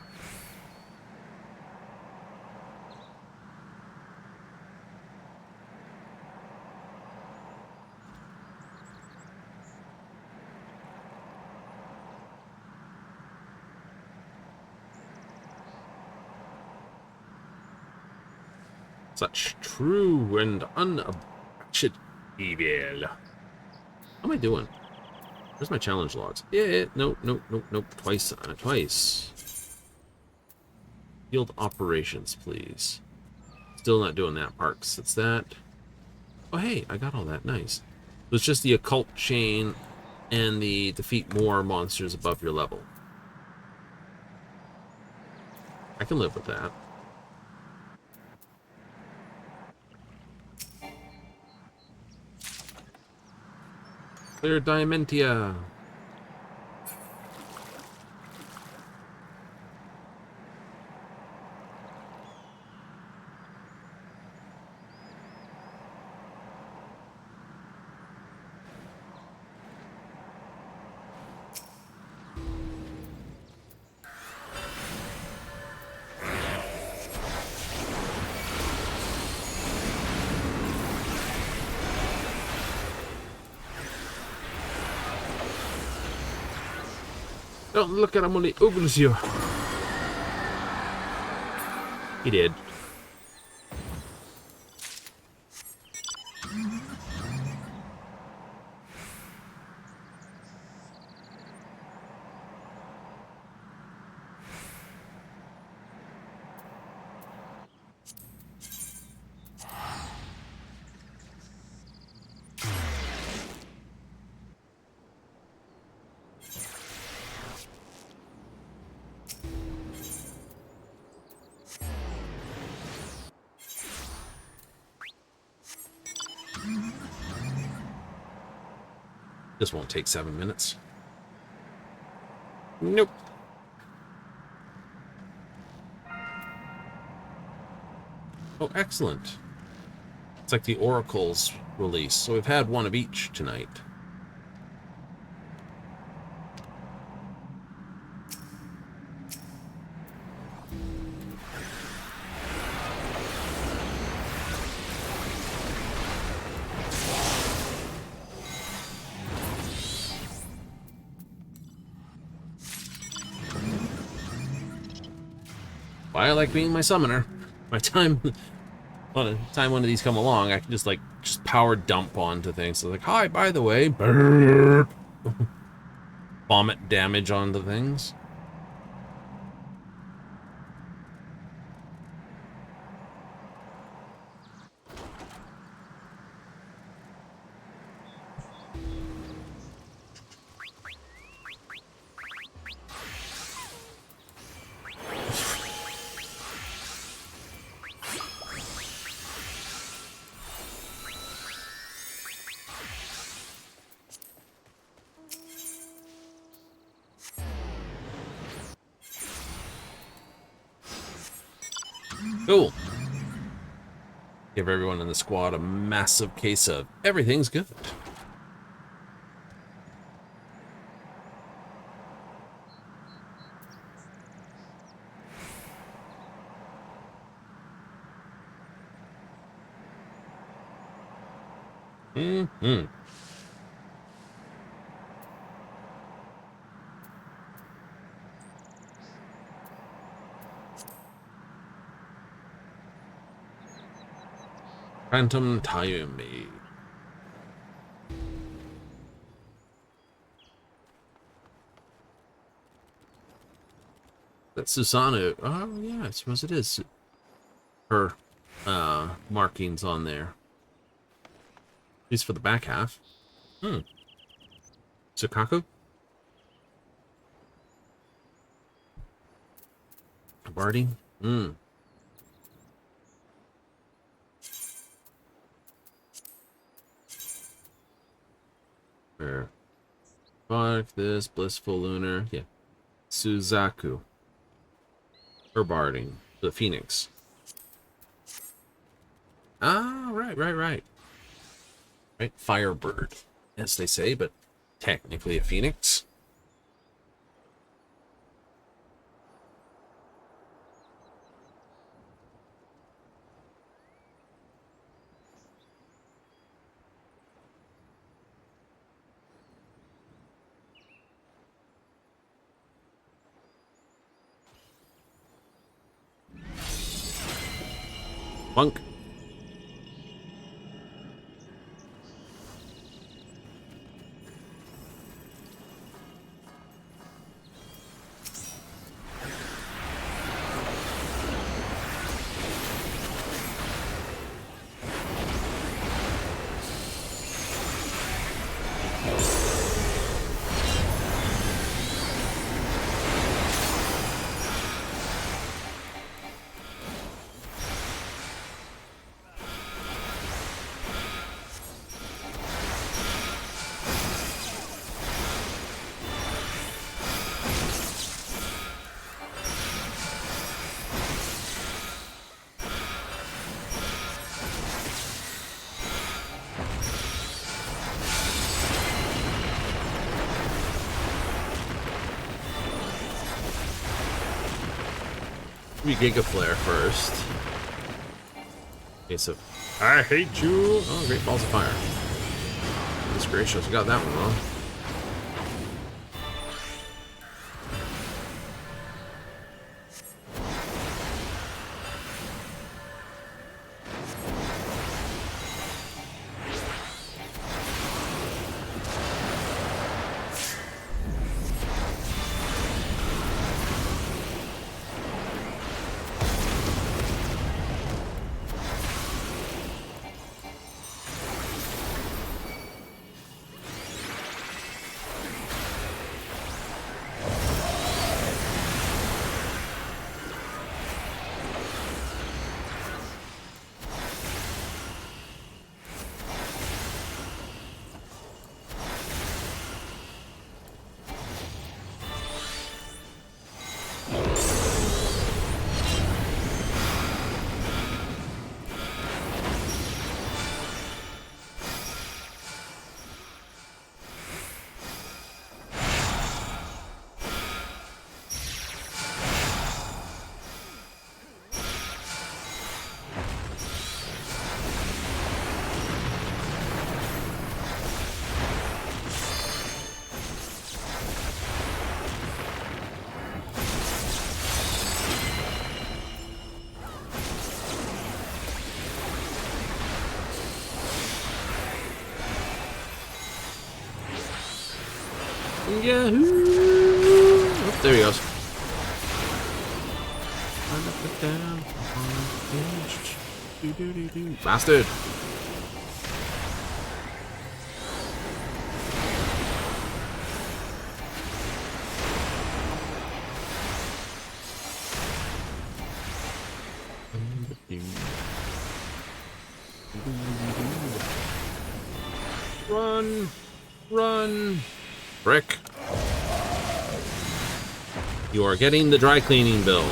Such true and unabashed evil. How am I doing? Where's my challenge logs? Yeah, nope. Twice. Field operations, please. Still not doing that, Parks. It's that. Oh, hey, I got all that. Nice. So it's just the occult chain and the defeat more monsters above your level. I can live with that. Clear Diamantia. Don't look at him when he ogles you. He did. This won't take 7 minutes. Nope. Oh, excellent. It's like the Oracle's release, so we've had one of each tonight. Why I like being my summoner. My time, one of these come along, I can just power dump onto things. So like, hi, by the way, burp. Vomit damage onto things. Cool. Give everyone in the squad a massive case of everything's good. Mm-hmm. Phantom Taiyumi. That's Susanoo. Oh, yeah, I suppose it is. Her markings on there. At least for the back half. Sukaku? Barding? Where? Fuck this blissful lunar. Yeah. Suzaku. Her barding. The phoenix. Ah, right. Right, Firebird, as they say, but technically a phoenix. Monk. Giga Flare first. Okay, so I hate you. Oh, great balls of fire. Goodness gracious, I got that one wrong. Yahoo! Oh, there he goes. Bastard! Run! Run! Brick! You are getting the dry cleaning bill.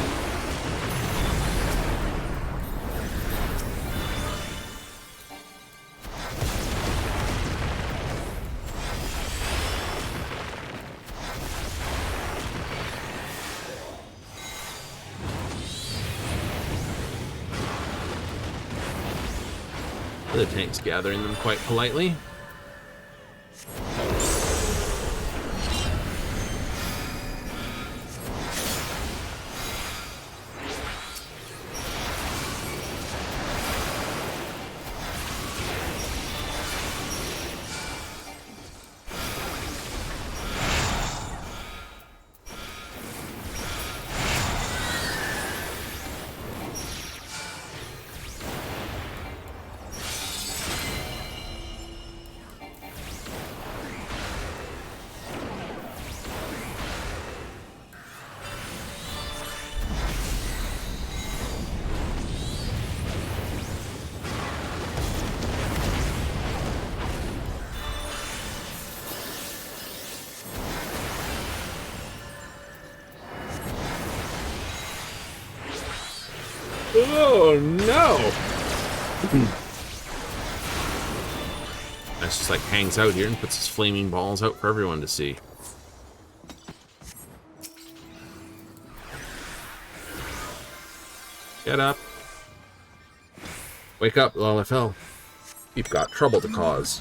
The tank's gathering them quite politely. Oh no! That's just like hangs out here and puts his flaming balls out for everyone to see. Get up. Wake up, LFL. You've got trouble to cause.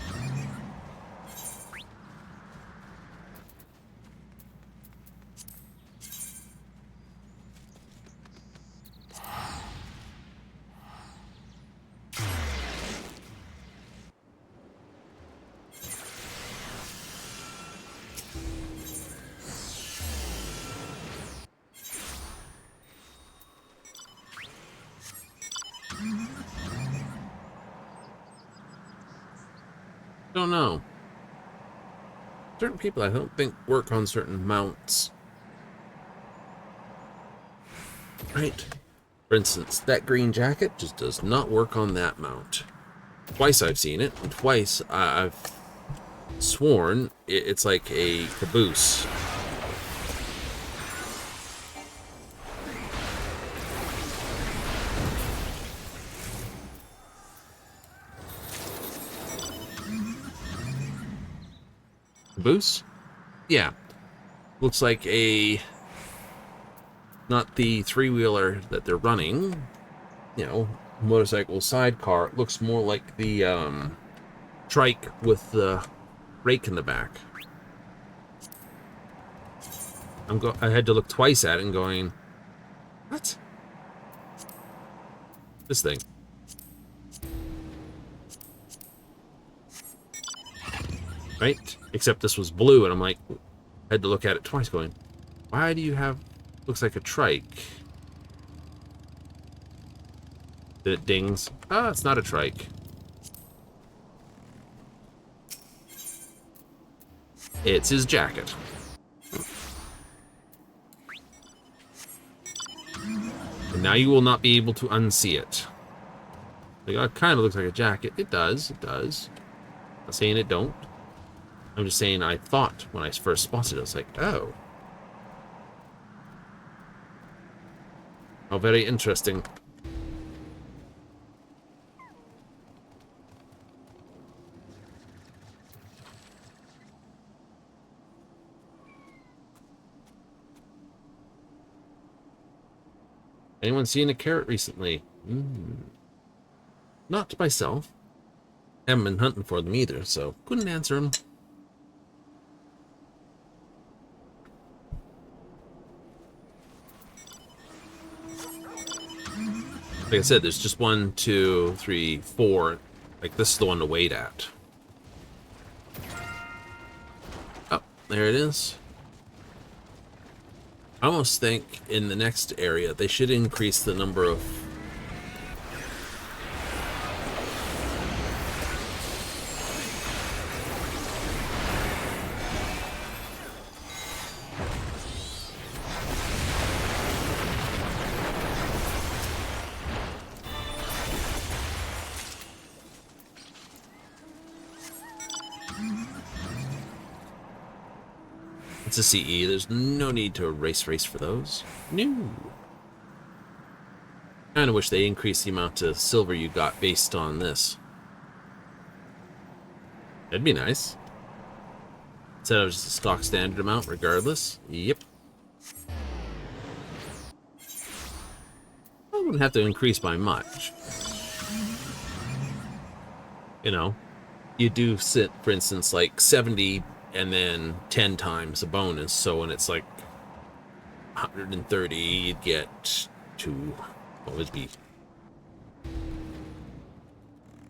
Don't know. Certain people I don't think work on certain mounts. Right. For instance, that green jacket just does not work on that mount. Twice I've seen it, and twice I've sworn it's like a caboose. Caboose? Yeah. Looks like a... not the three-wheeler that they're running. You know, motorcycle sidecar. It looks more like the trike with the rake in the back. I had to look twice at it and going, what? This thing. Right? Except this was blue, and I'm like, had to look at it twice going, why do you have, looks like a trike? Then it dings. Ah, it's not a trike. It's his jacket. And now you will not be able to unsee it. Like, it kind of looks like a jacket. It does, it does. I'm not saying it don't. I'm just saying I thought when I first spotted it, I was like, oh. How very interesting. Anyone seen a carrot recently? Not myself. Haven't been hunting for them either, so couldn't answer them. Like I said, there's just 1, 2, 3, 4. Like, this is the one to wait at. Oh, there it is. I almost think in the next area they should increase the number of it's a CE. There's no need to erase for those. No. Kind of wish they increased the amount of silver you got based on this. That'd be nice. Instead of just a stock standard amount, regardless. Yep. I wouldn't have to increase by much. You know, you do sit, for instance, like 70 and then 10 times a bonus. So when it's like 130, you'd get to, what would it be?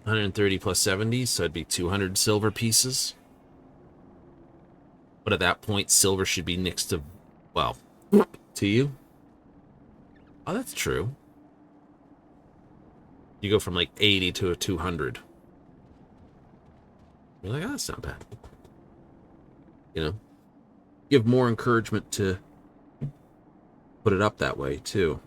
130 plus 70, so it'd be 200 silver pieces. But at that point, silver should be next to, well, to you. Oh, that's true. You go from like 80 to a 200. You're like, oh, that's not bad. You know, give more encouragement to put it up that way, too.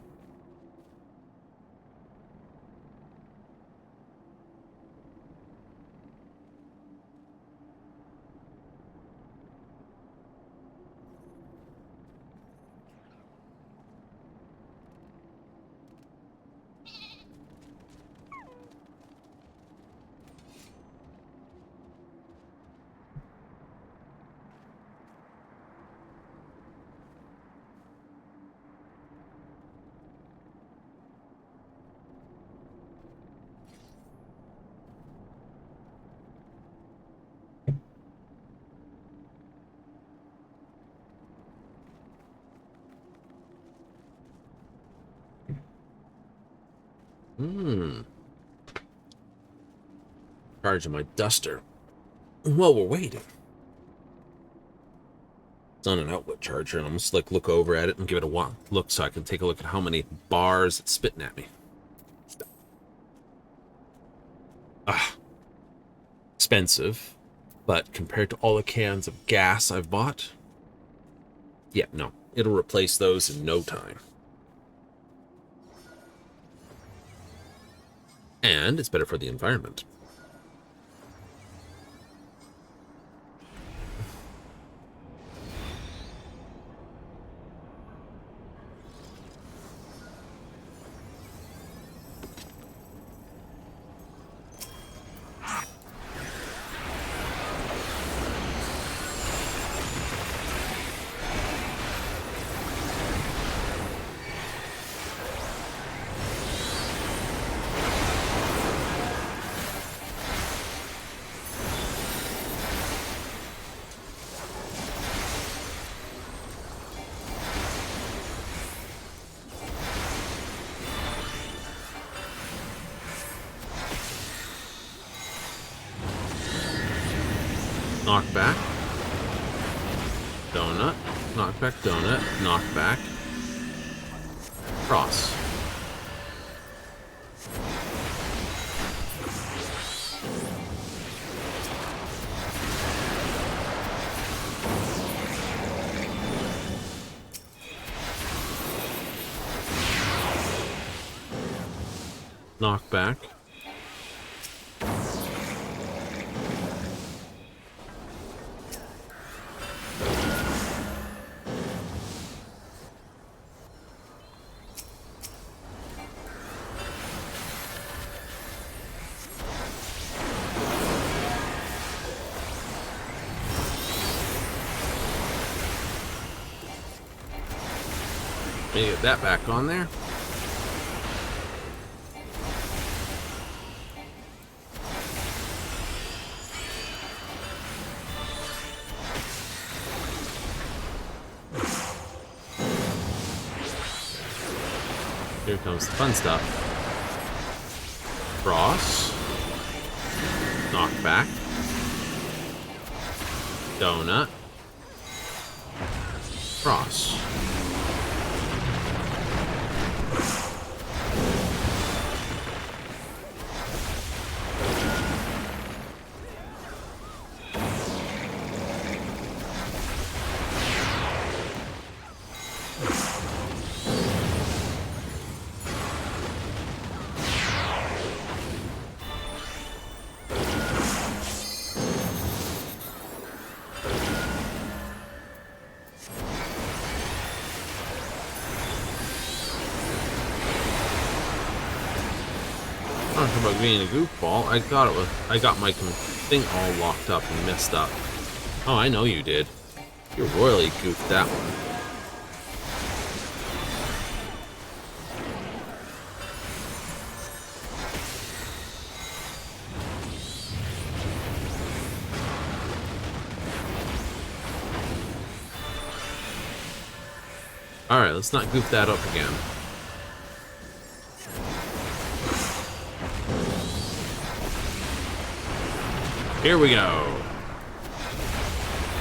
Charging my duster. Well, we're waiting. It's on an outlet charger, and I'm just like look over at it and give it a look so I can take a look at how many bars it's spitting at me. Expensive, but compared to all the cans of gas I've bought, yeah, no, it'll replace those in no time. And it's better for the environment. Knockback. Donut. Knockback, donut. Knockback. Cross. Knockback. Get that back on there. Here comes the fun stuff. Cross. Knockback. Donut. Cross. About being a goofball, I got my thing all locked up and messed up. Oh, I know you did. You royally goofed that one. Alright, let's not goof that up again. Here we go.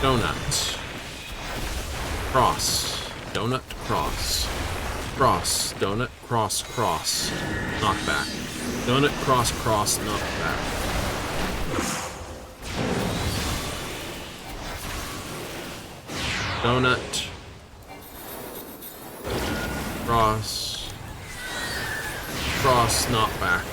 Donut. Cross. Donut, cross. Cross. Donut, cross, cross. Knockback. Donut, cross, cross, knockback. Donut. Cross. Cross, knockback.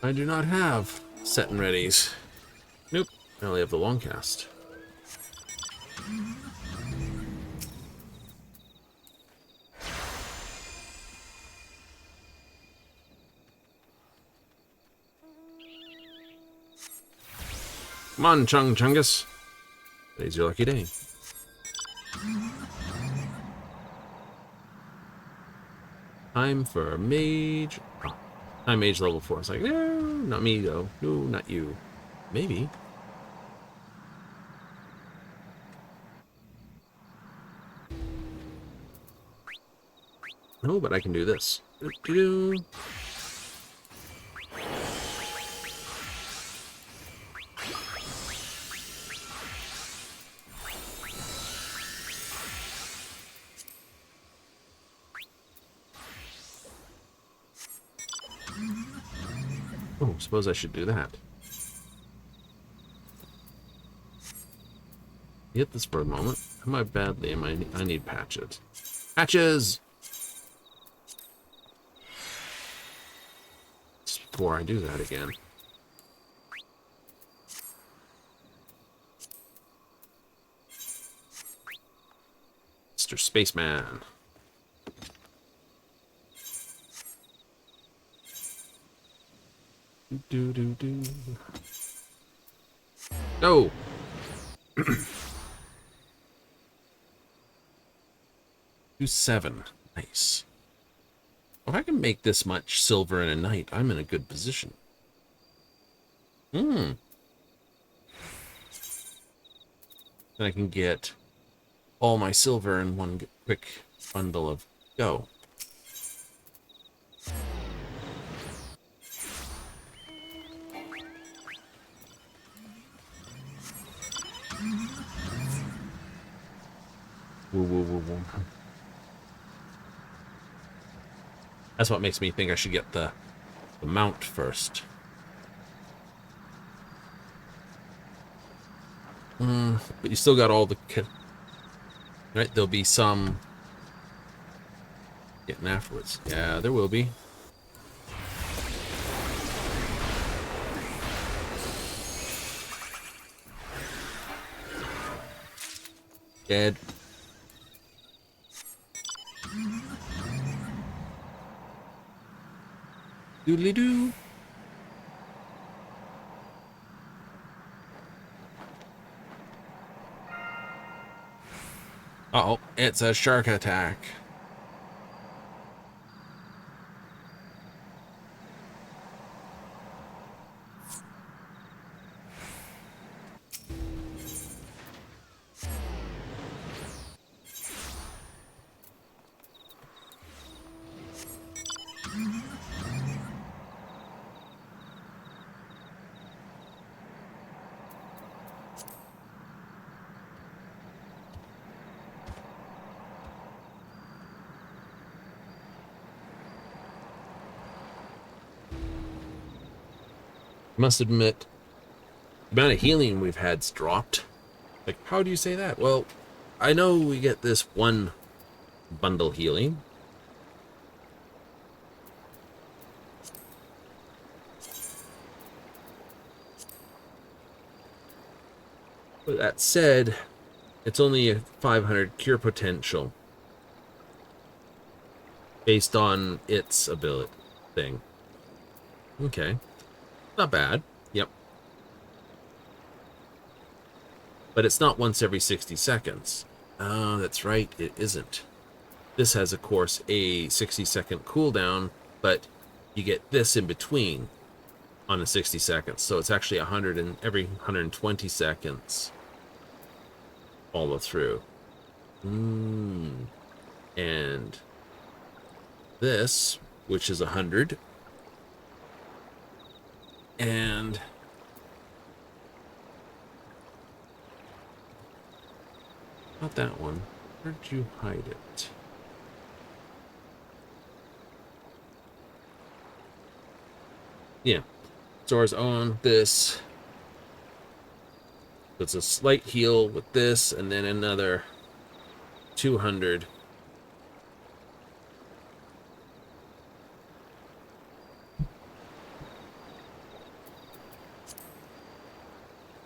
I do not have set and readies. Nope, I only have the long cast. Come on, Chungus. Today's your lucky day. Time for mage. Oh, I'm mage level 4. It's like, no, not me though. No, not you. Maybe. No, but I can do this. Oh, suppose I should do that. Hit this for a moment. How badly am I need patches. Patches! Just before I do that again. Mr. Spaceman. Do. No! Do 7. Nice. If I can make this much silver in a night, I'm in a good position. Then I can get all my silver in one quick bundle of go. Woo. That's what makes me think I should get the mount first. But you still got all the... Right, there'll be some... Getting afterwards. Yeah, there will be. Dead. Doodly doo. Uh-oh, it's a shark attack. Must admit, the amount of healing we've had's dropped. Like, how do you say that? Well, I know we get this one bundle healing. But that said, it's only a 500 cure potential based on its ability thing. Okay. Not bad. Yep. But it's not once every 60 seconds. Oh, that's right. It isn't. This has, of course, a 60-second cooldown, but you get this in between on the 60 seconds. So it's actually 100 and every 120 seconds follow through. And this, which is 100, and not that one. Where'd you hide it? Yeah. Sora's on this. It's a slight heal with this, and then another 200.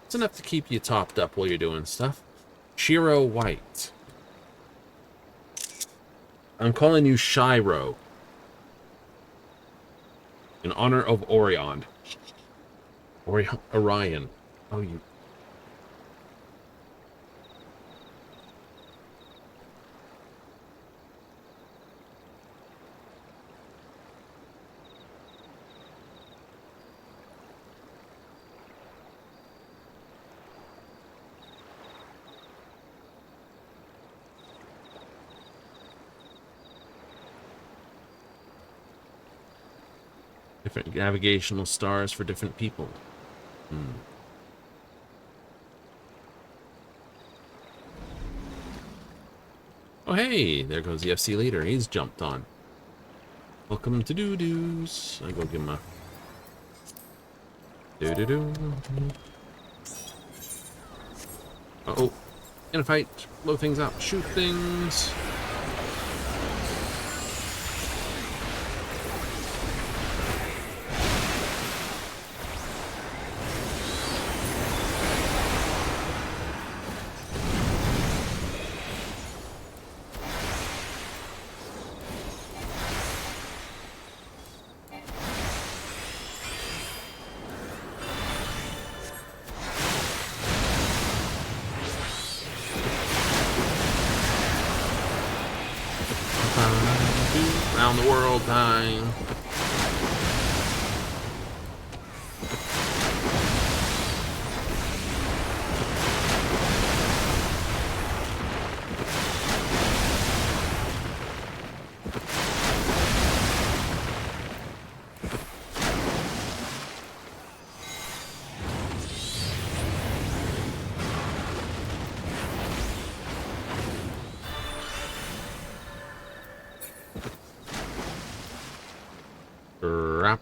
It's enough to keep you topped up while you're doing stuff. Shiro White. I'm calling you Shiro in honor of Orion. Orion. Oh, you. Different navigational stars for different people. Oh, hey, there goes the FC leader. He's jumped on. Welcome to Doo-Doos. I go give him a doo-doo-doo. Uh-oh. In a fight. Blow things up. Shoot things. Around the world time. Crap.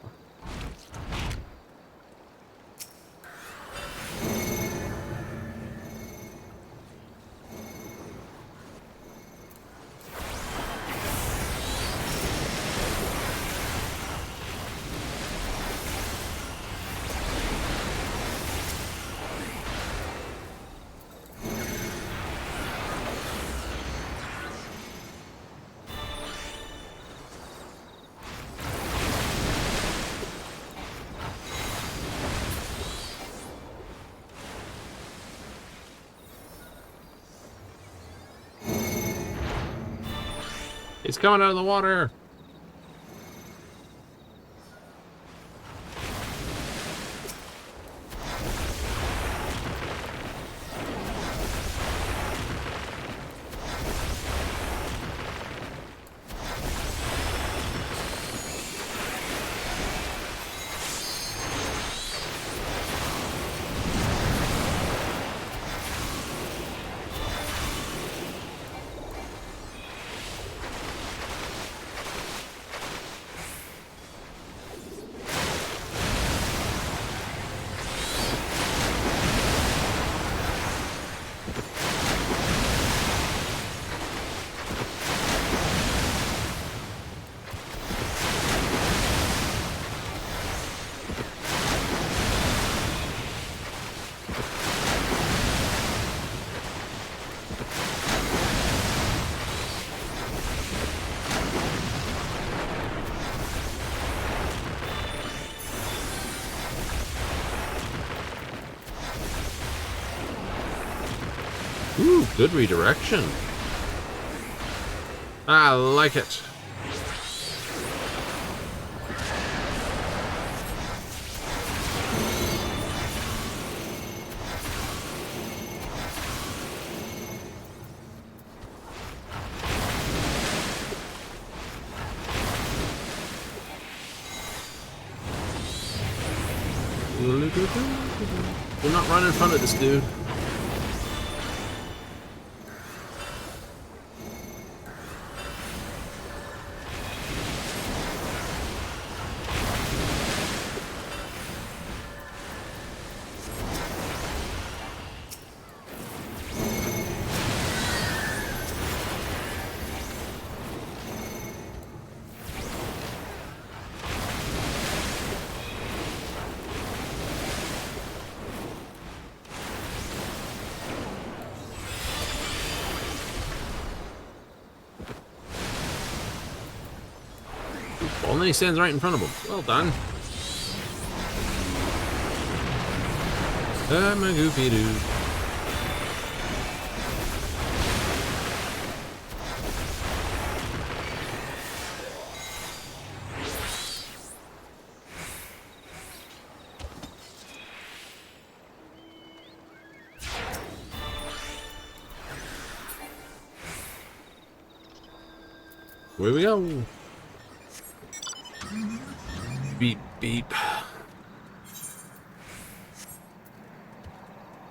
He's coming out of the water. Ooh, good redirection. I like it. Do not run in front of this dude. Well, and then he stands right in front of him. Well done. I'm a goofy dude. Here we go. Beep, beep.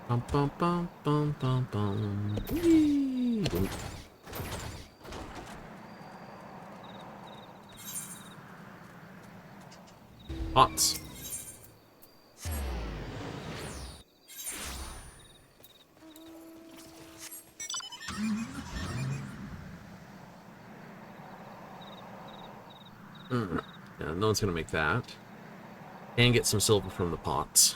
Bum, bum, bum, bum, bum, bum. Whee! Pots. Yeah, no one's gonna make that. And get some silver from the pots.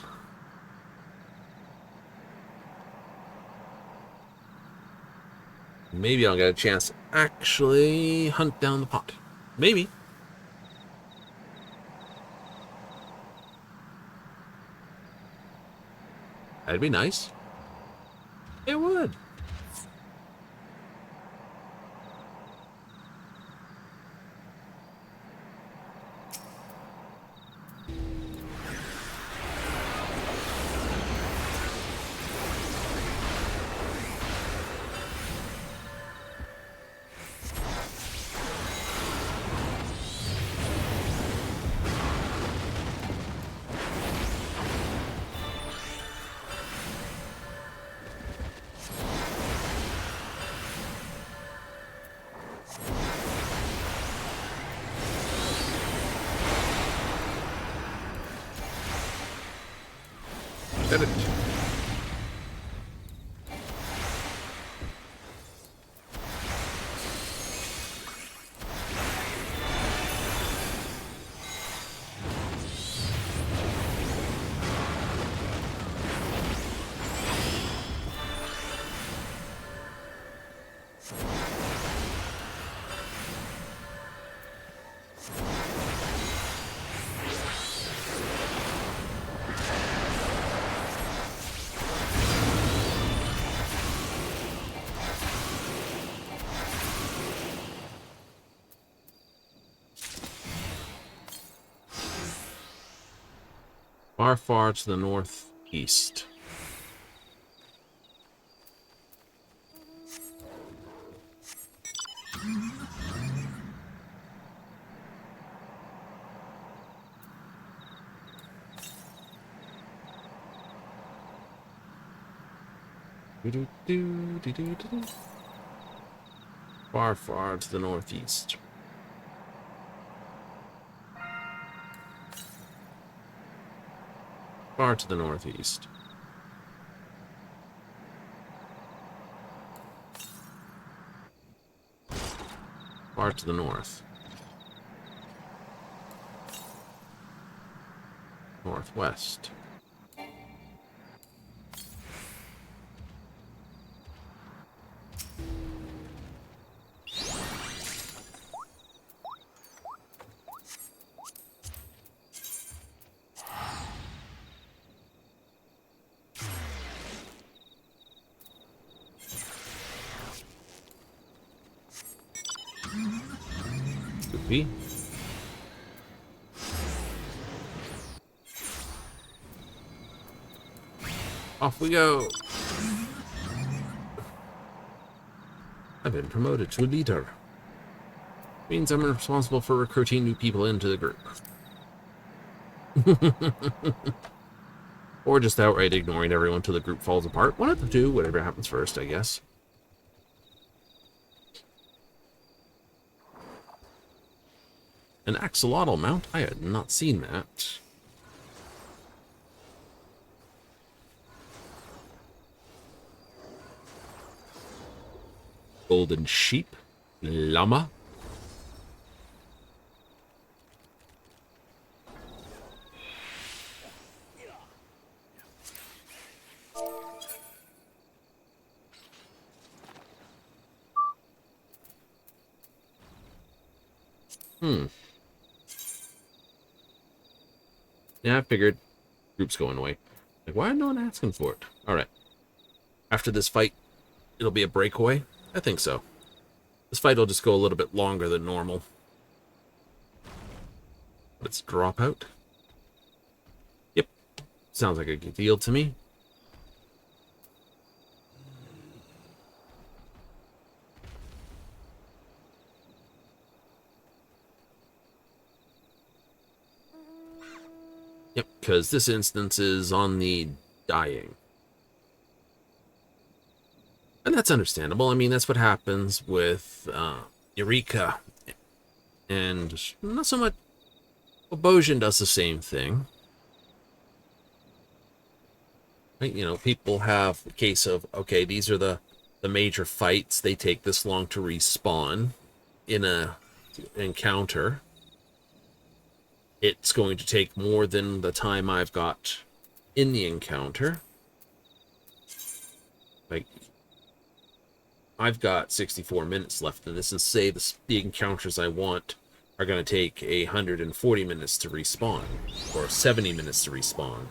Maybe I'll get a chance to actually hunt down the pot. Maybe. That'd be nice. It would. Did it. Far, far to the northeast. Far, far to the northeast. Far to the northeast. Far to the north. Northwest. Could be. Off we go. I've been promoted to a leader. Means I'm responsible for recruiting new people into the group. Or just outright ignoring everyone till the group falls apart. One of the two, whatever happens first, I guess. An axolotl mount? I had not seen that. Golden sheep? Llama? Yeah, I figured. Group's going away. Like, why no one asking for it? Alright. After this fight, it'll be a breakaway? I think so. This fight will just go a little bit longer than normal. Let's drop out. Yep. Sounds like a good deal to me. Yep, because this instance is on the dying. And that's understandable. I mean, that's what happens with Eureka. And not so much... Well, Bojin does the same thing. Right? You know, people have a case of, okay, these are the major fights. They take this long to respawn in a encounter. It's going to take more than the time I've got in the encounter. Like, I've got 64 minutes left in this, and say the encounters I want are going to take 140 minutes to respawn, or 70 minutes to respawn.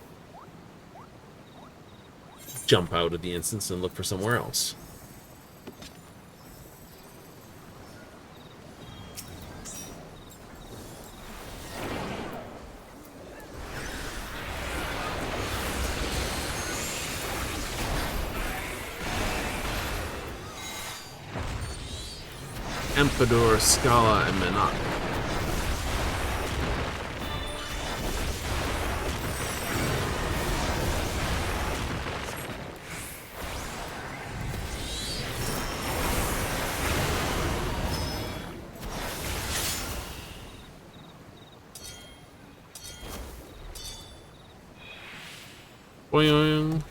Jump out of the instance and look for somewhere else. Emperador, Scala, and Menat. Boing.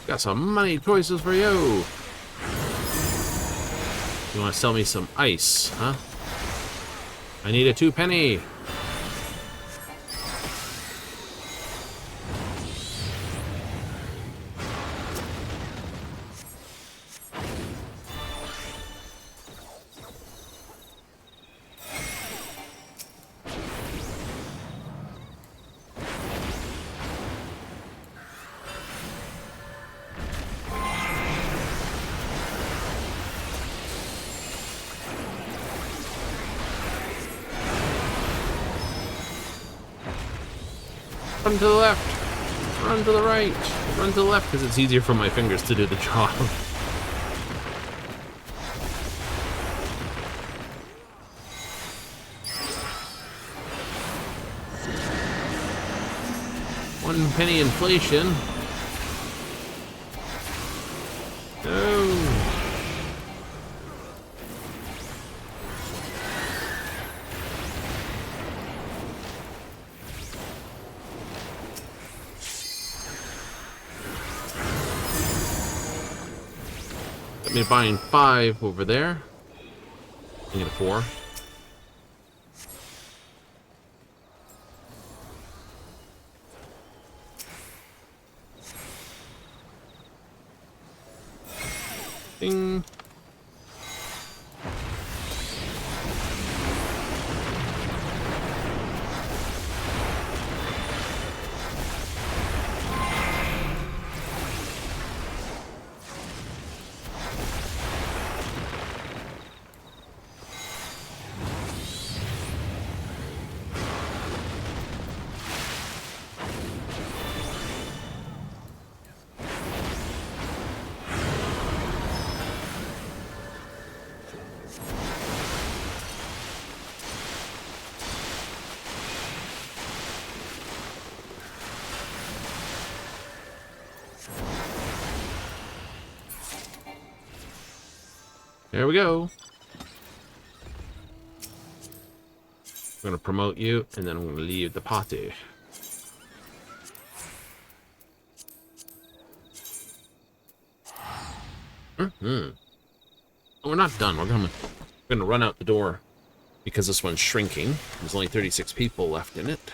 Got some money choices for you. You want to sell me some ice, huh? I need a 2-penny. Run to the left, run to the right, run to the left, because it's easier for my fingers to do the job. One penny inflation. No. Got me buying 5 over there. I get a 4. Ding. There we go. I'm going to promote you, and then I'm going to leave the party. Mm-hmm. Oh, we're not done. We're going to run out the door because this one's shrinking. There's only 36 people left in it.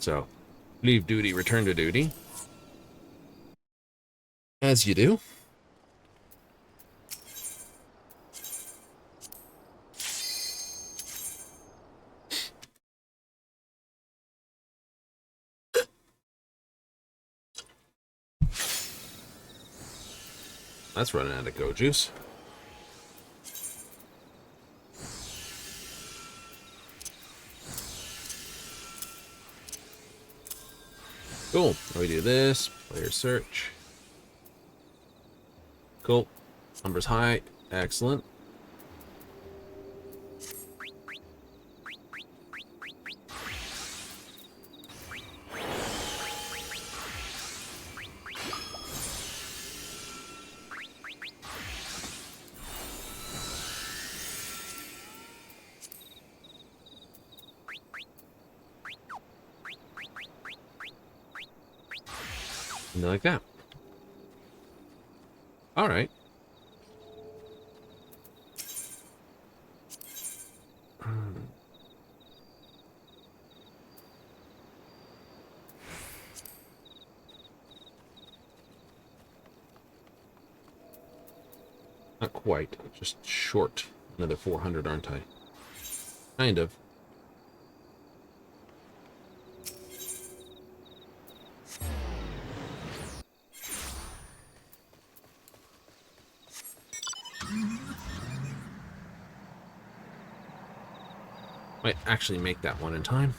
So, leave duty, return to duty. As you do. That's running out of go juice. Cool. Now we do this. Player search. Cool. Numbers high. Excellent. Something like that. All right. Not quite, just short. Another 400, aren't I? Kind of. Might actually make that one in time.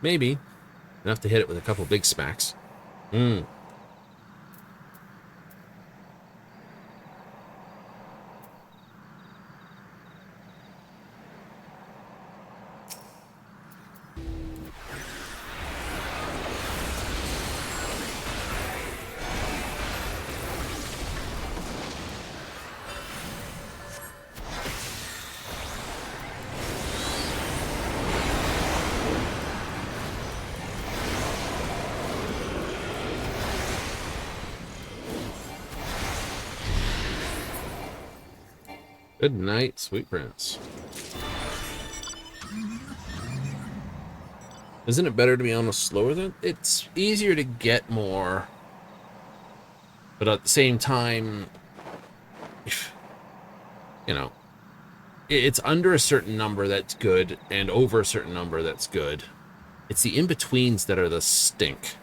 Maybe. Enough to hit it with a couple big smacks. Good night, sweet prince. Isn't it better to be honest slower than? It's easier to get more, but at the same time, you know, it's under a certain number that's good and over a certain number that's good. It's the in-betweens that are the stink,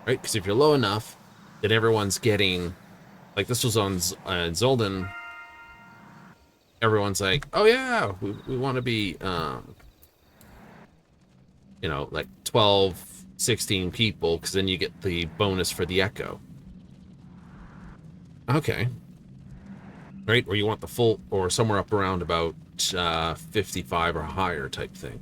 right? Because if you're low enough that everyone's getting, like this was on Zolden, everyone's like, oh yeah, we want to be, you know, like 12, 16 people, because then you get the bonus for the echo. Okay. Right? Or you want the full, or somewhere up around about 55 or higher type thing.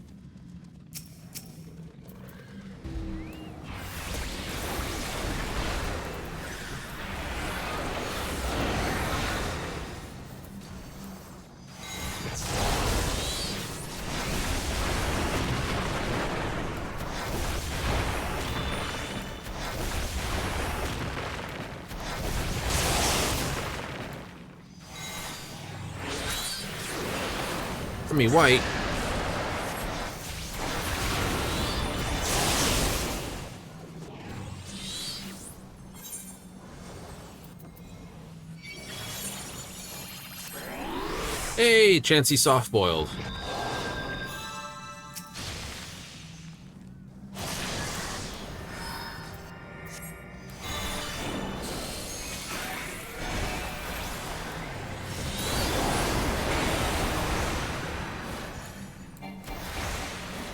For me, white. Hey, Chansey soft-boiled.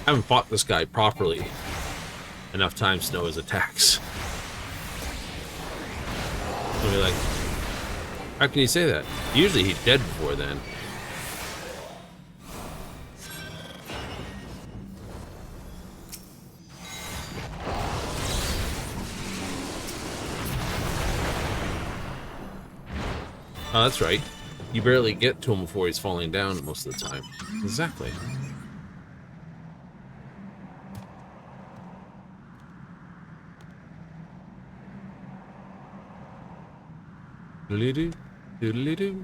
I haven't fought this guy properly enough times to know his attacks. I'll be like, how can you say that? Usually he's dead before then. Oh, that's right. You barely get to him before he's falling down most of the time. Exactly. Doodly-doo, doodly-doo.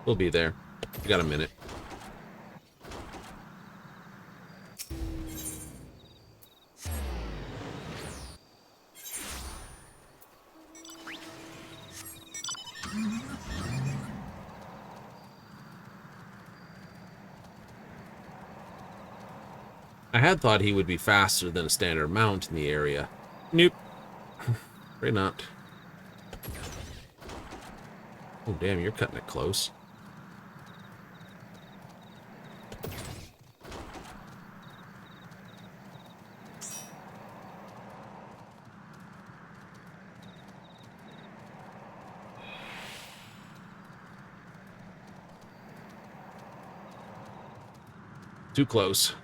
We'll be there. We got a minute. I had thought he would be faster than a standard mount in the area. Nope. Probably not. Oh, damn, you're cutting it close. Too close.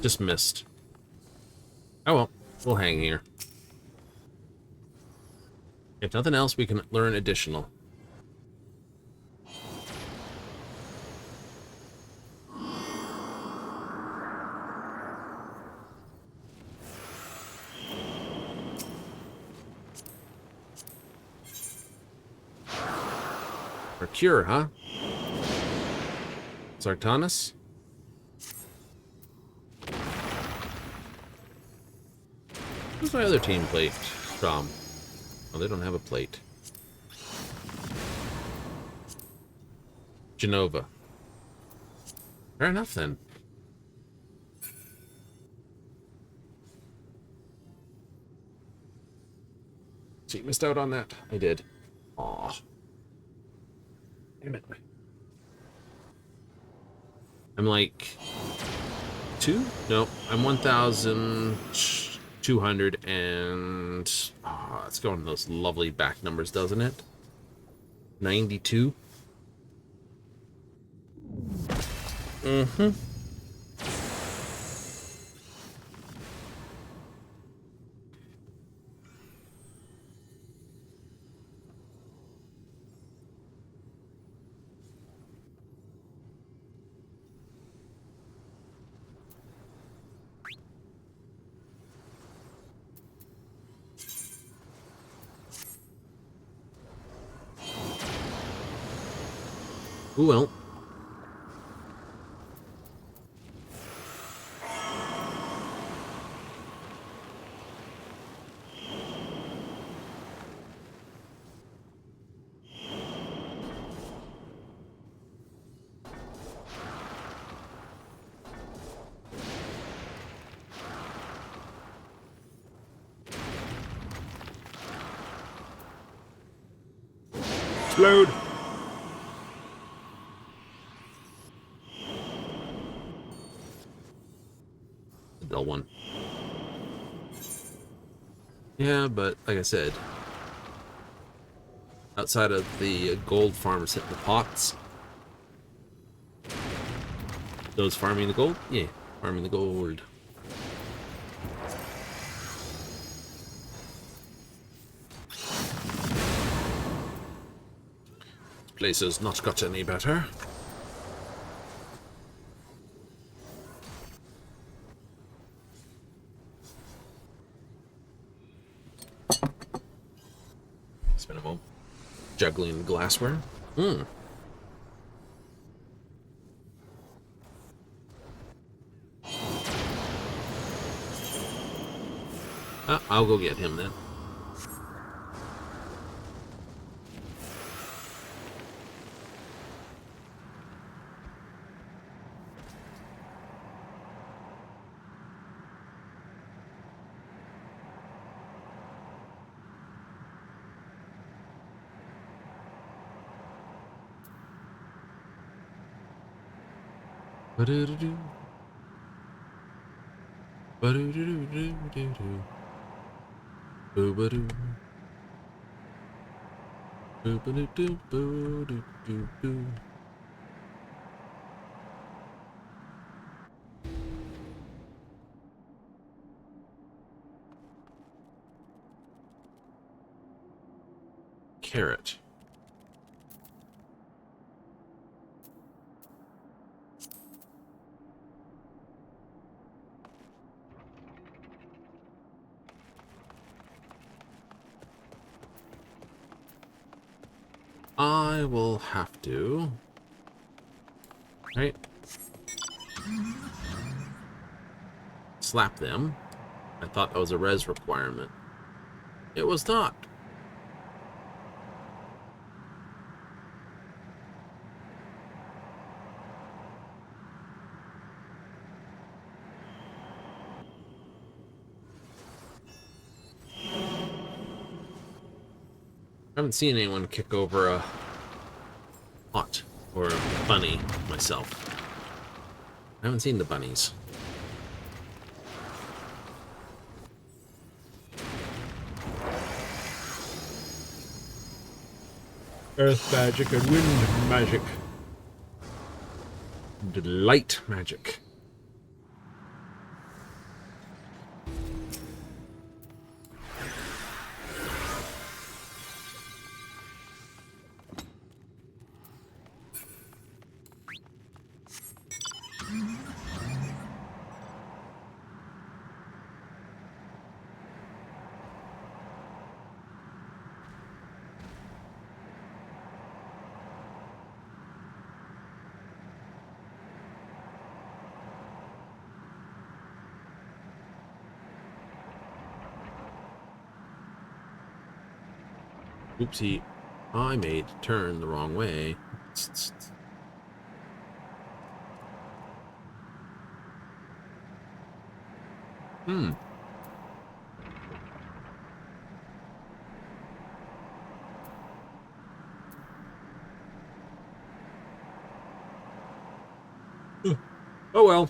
Just missed. Oh well, we'll hang here. If nothing else, we can learn additional. For cure, huh? Sartanis? Who's my other team plate from? Oh, they don't have a plate. Genova. Fair enough, then. So you missed out on that? I did. Aw. Damn it. I'm like... 2? No, I'm 1,200 and... Oh, it's going to those lovely back numbers, doesn't it? 92? Mm-hmm. Ooh, well. Explode! A dull one. Yeah, but like I said, outside of the gold farmers hitting the pots, those farming the gold? Yeah, farming the gold. This place has not got any better. Spin a moment. Juggling glassware. Hmm. I'll go get him then. Ba-do-do-do. Ba-do-do-do-do-do-do. Boo-ba-doo. Boo-ba-doo-doo, boo-doo-doo-doo. Carrot. I will have to. Right? Slap them. I thought that was a res requirement. It was not. I haven't seen anyone kick over a pot or a bunny myself. I haven't seen the bunnies. Earth magic and wind magic. And light magic. Oopsie, I made a turn the wrong way. Hmm. Oh well.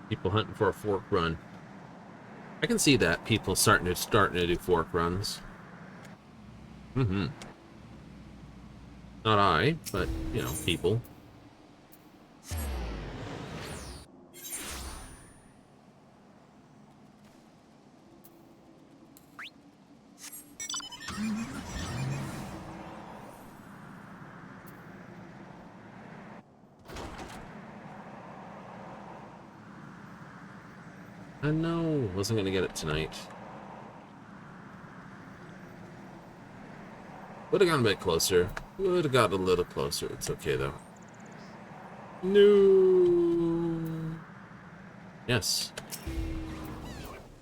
People hunting for a fork run. I can see that people starting to do fork runs. Mm-hmm. Not I, but you know, people. I know. Wasn't going to get it tonight. Would have gone a bit closer. Would have got a little closer. It's okay, though. No. Yes.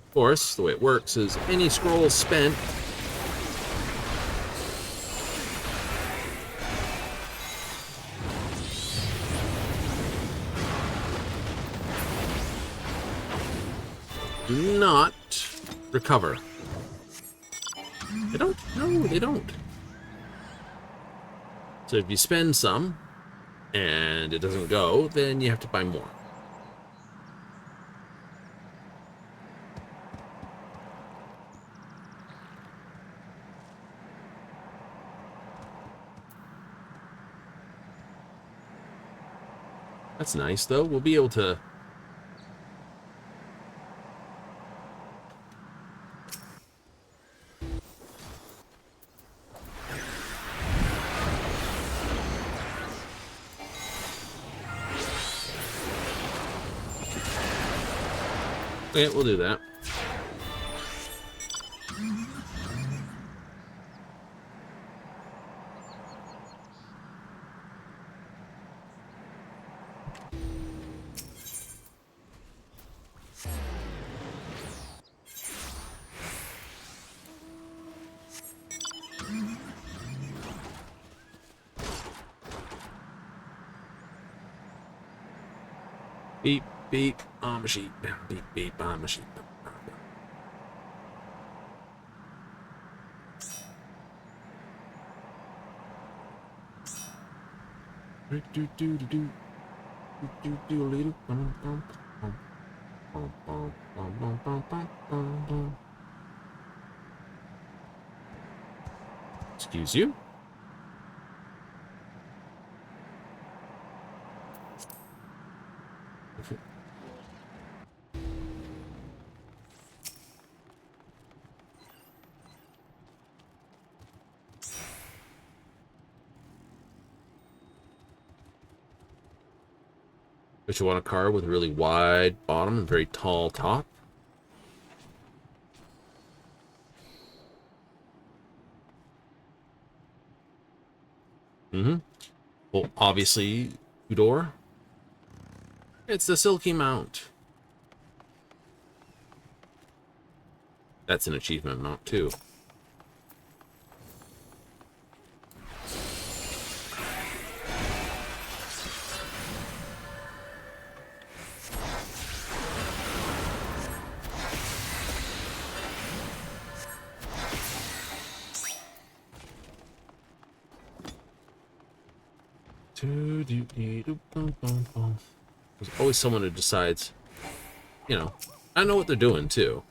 Of course, the way it works is any scroll spent do not recover. They don't. No, they don't. So if you spend some and it doesn't go, then you have to buy more. That's nice, though. We'll be able to... Okay, we'll do that. Beep, beep, I'm a sheep. Beep, beep, I'm a sheep. Excuse you? But you want a car with a really wide bottom and very tall top? Mm-hmm. Well, obviously, two-door. It's the Silky Mount. That's an achievement mount, too. There's always someone who decides, you know, I know what they're doing too.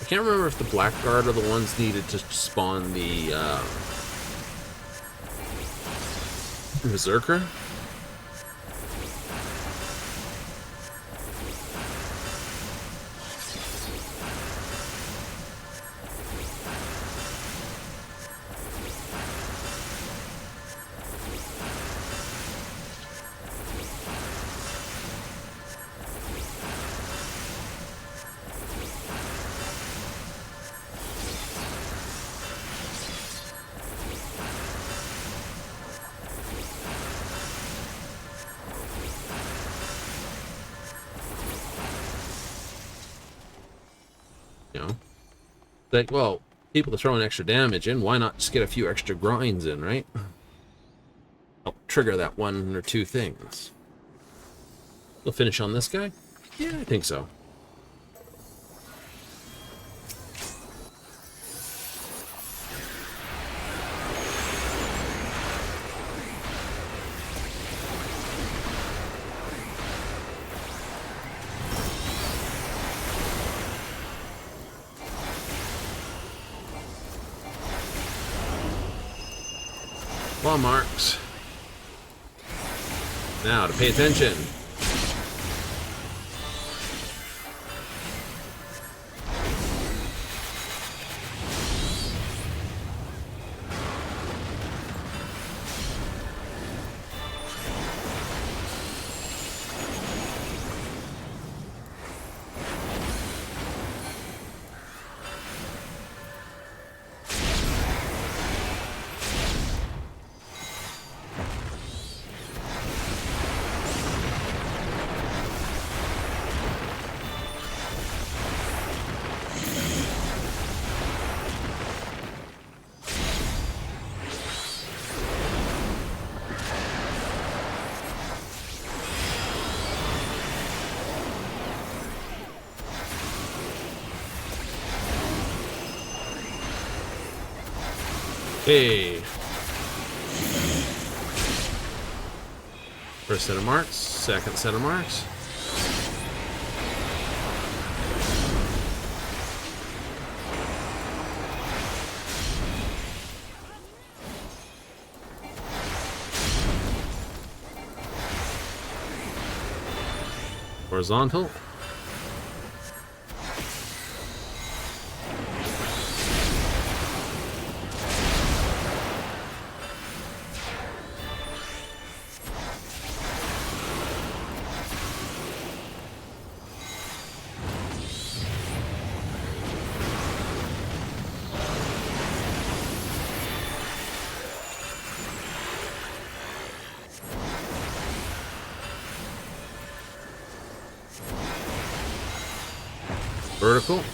I can't remember if the Blackguard are the ones needed to spawn the Berserker. You know, like, well, people are throwing extra damage in. Why not just get a few extra grinds in, right? Help trigger that one or two things. We'll finish on this guy? Yeah, I think so. Claw marks. Now to pay attention. Hey. First set of marks, second set of marks. Horizontal. Vertical.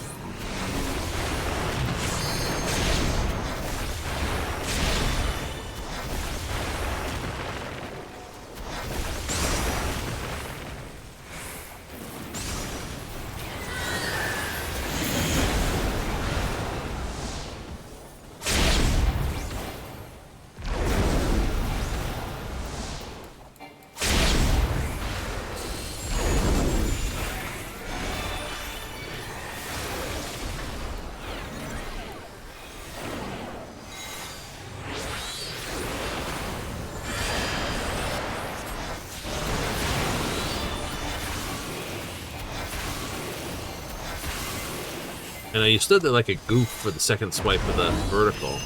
And you stood there like a goof for the second swipe of the vertical.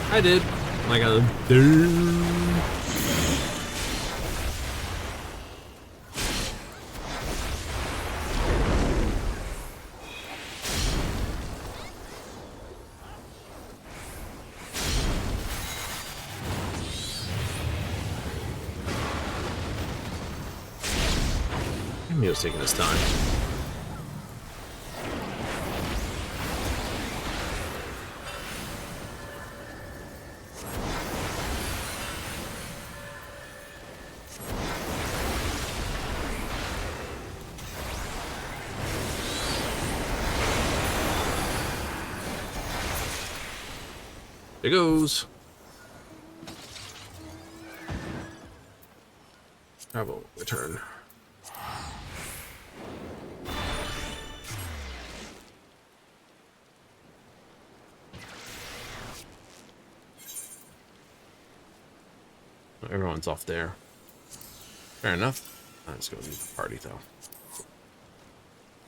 I did. Like a... He was taking his time. There goes. Travel, return. Everyone's off there. Fair enough. I'm just gonna leave the party though.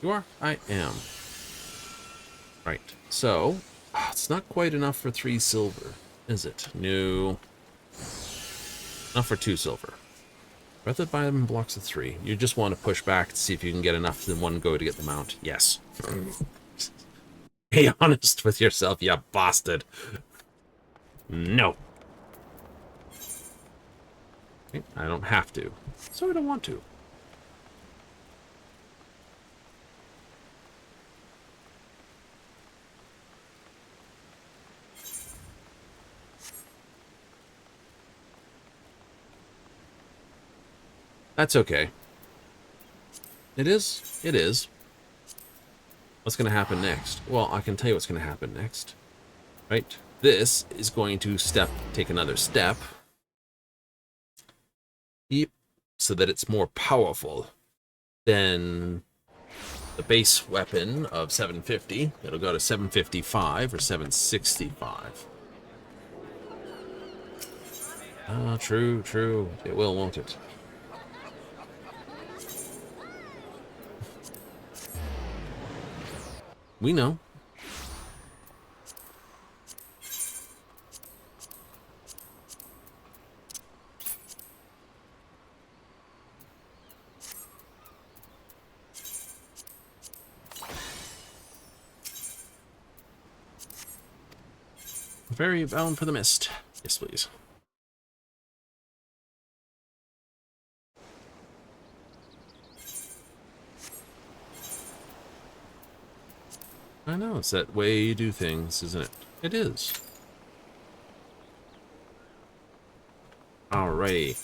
You are? I am. Right. So, it's not quite enough for 3 silver, is it? No. Not for 2 silver. Rather buy them in blocks of 3. You just want to push back to see if you can get enough in one go to get the mount. Yes. Be honest with yourself, you bastard. No. Okay, I don't have to. So I don't want to. That's okay. It is. It is. What's going to happen next? Well, I can tell you what's going to happen next. Right? This is going to take another step. Yep. So that it's more powerful than the base weapon of 750. It'll go to 755 or 765. Ah, true, true. It will, won't it? We know. Very bound for the mist. Yes, please. I know, it's that way you do things, isn't it? It is. Alrighty.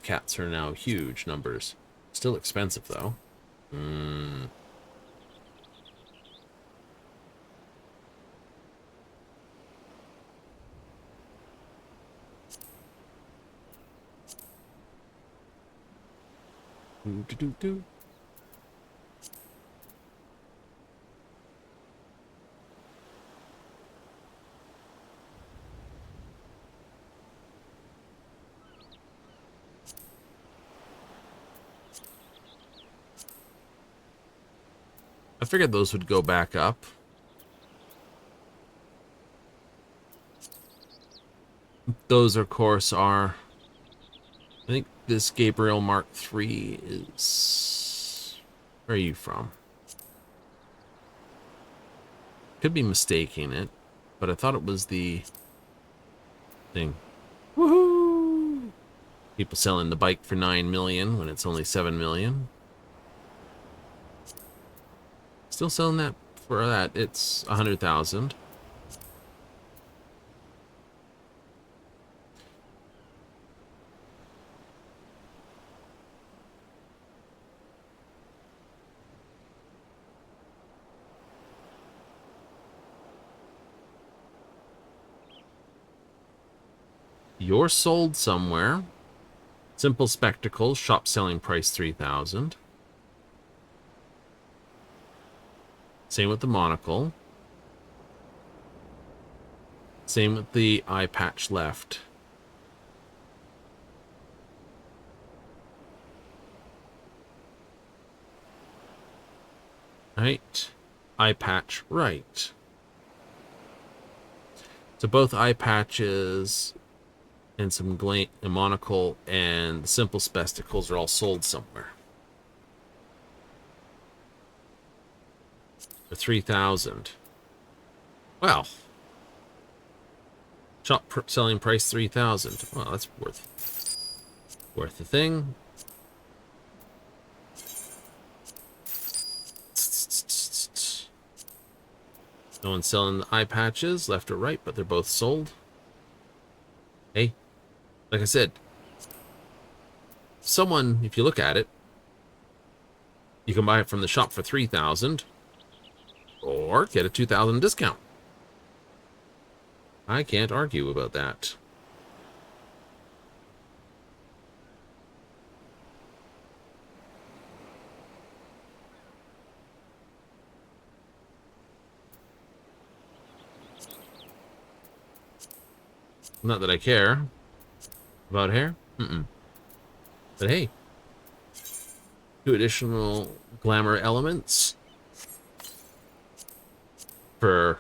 Cats are now huge numbers. Still expensive, though. Hmm. Do. I figured those would go back up. Those, of course, are... I think this Gabriel Mark III is... Where are you from? Could be mistaking it, but I thought it was the thing. Woohoo! People selling the bike for 9 million when it's only 7 million. Still selling that for that. It's 100,000. You're sold somewhere. Simple Spectacles, shop selling price 3,000. Same with the monocle. Same with the eye patch left. Right. Eye patch right. So both eye patches and some a monocle and simple spectacles are all sold somewhere. For 3,000. Well. Shop selling price 3,000. Well, that's worth the thing. No one's selling the eye patches, left or right, but they're both sold. Hey, like I said, someone, if you look at it, you can buy it from the shop for 3,000 or get a 2,000 discount. I can't argue about that. Not that I care about hair. But hey, 2 additional glamour elements for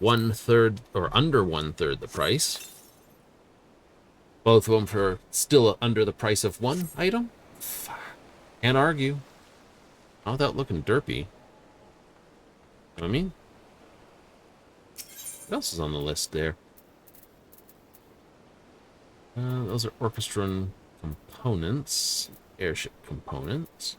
1/3 or under 1/3 the price. Both of them for still under the price of one item. Can't argue. Not without looking derpy. You know what I mean? What else is on the list there? Those are orchestra components, airship components.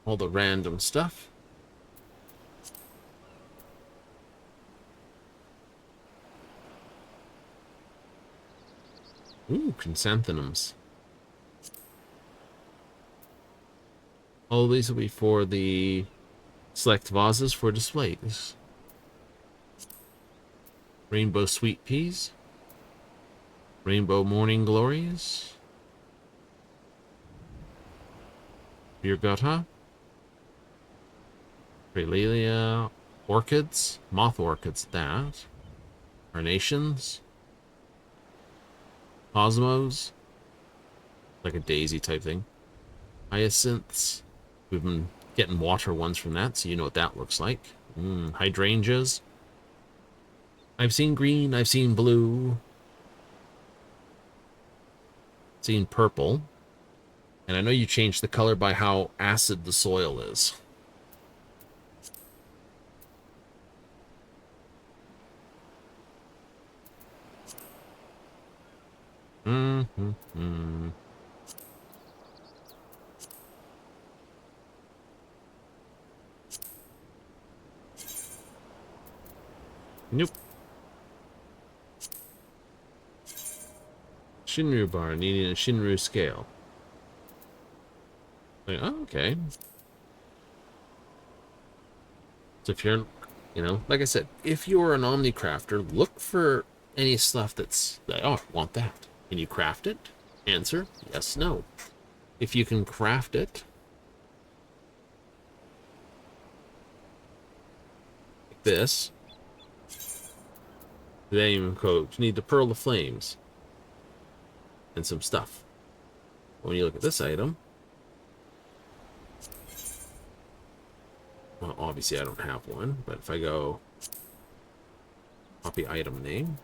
All the random stuff. Ooh, chrysanthemums. All these will be for the select vases for displays. Rainbow sweet peas. Rainbow morning glories. Virgata. Prelia orchids. Moth orchids, that. Carnations. Cosmos. Like a daisy type thing. Hyacinths. We've been getting water ones from that, so you know what that looks like. Hydrangeas. I've seen green, I've seen blue. Seen purple. And I know you changed the color by how acid the soil is. Nope. Shinru bar needing a Shinru scale. Like, oh, okay. So if you're, like I said, if you're an Omni crafter, look for any stuff that's like, oh, I want that. Can you craft it? Answer, yes, no. If you can craft it, like this, then you need the Pearl of Flames and some stuff. When you look at this item, well, obviously I don't have one, but if I go copy item name,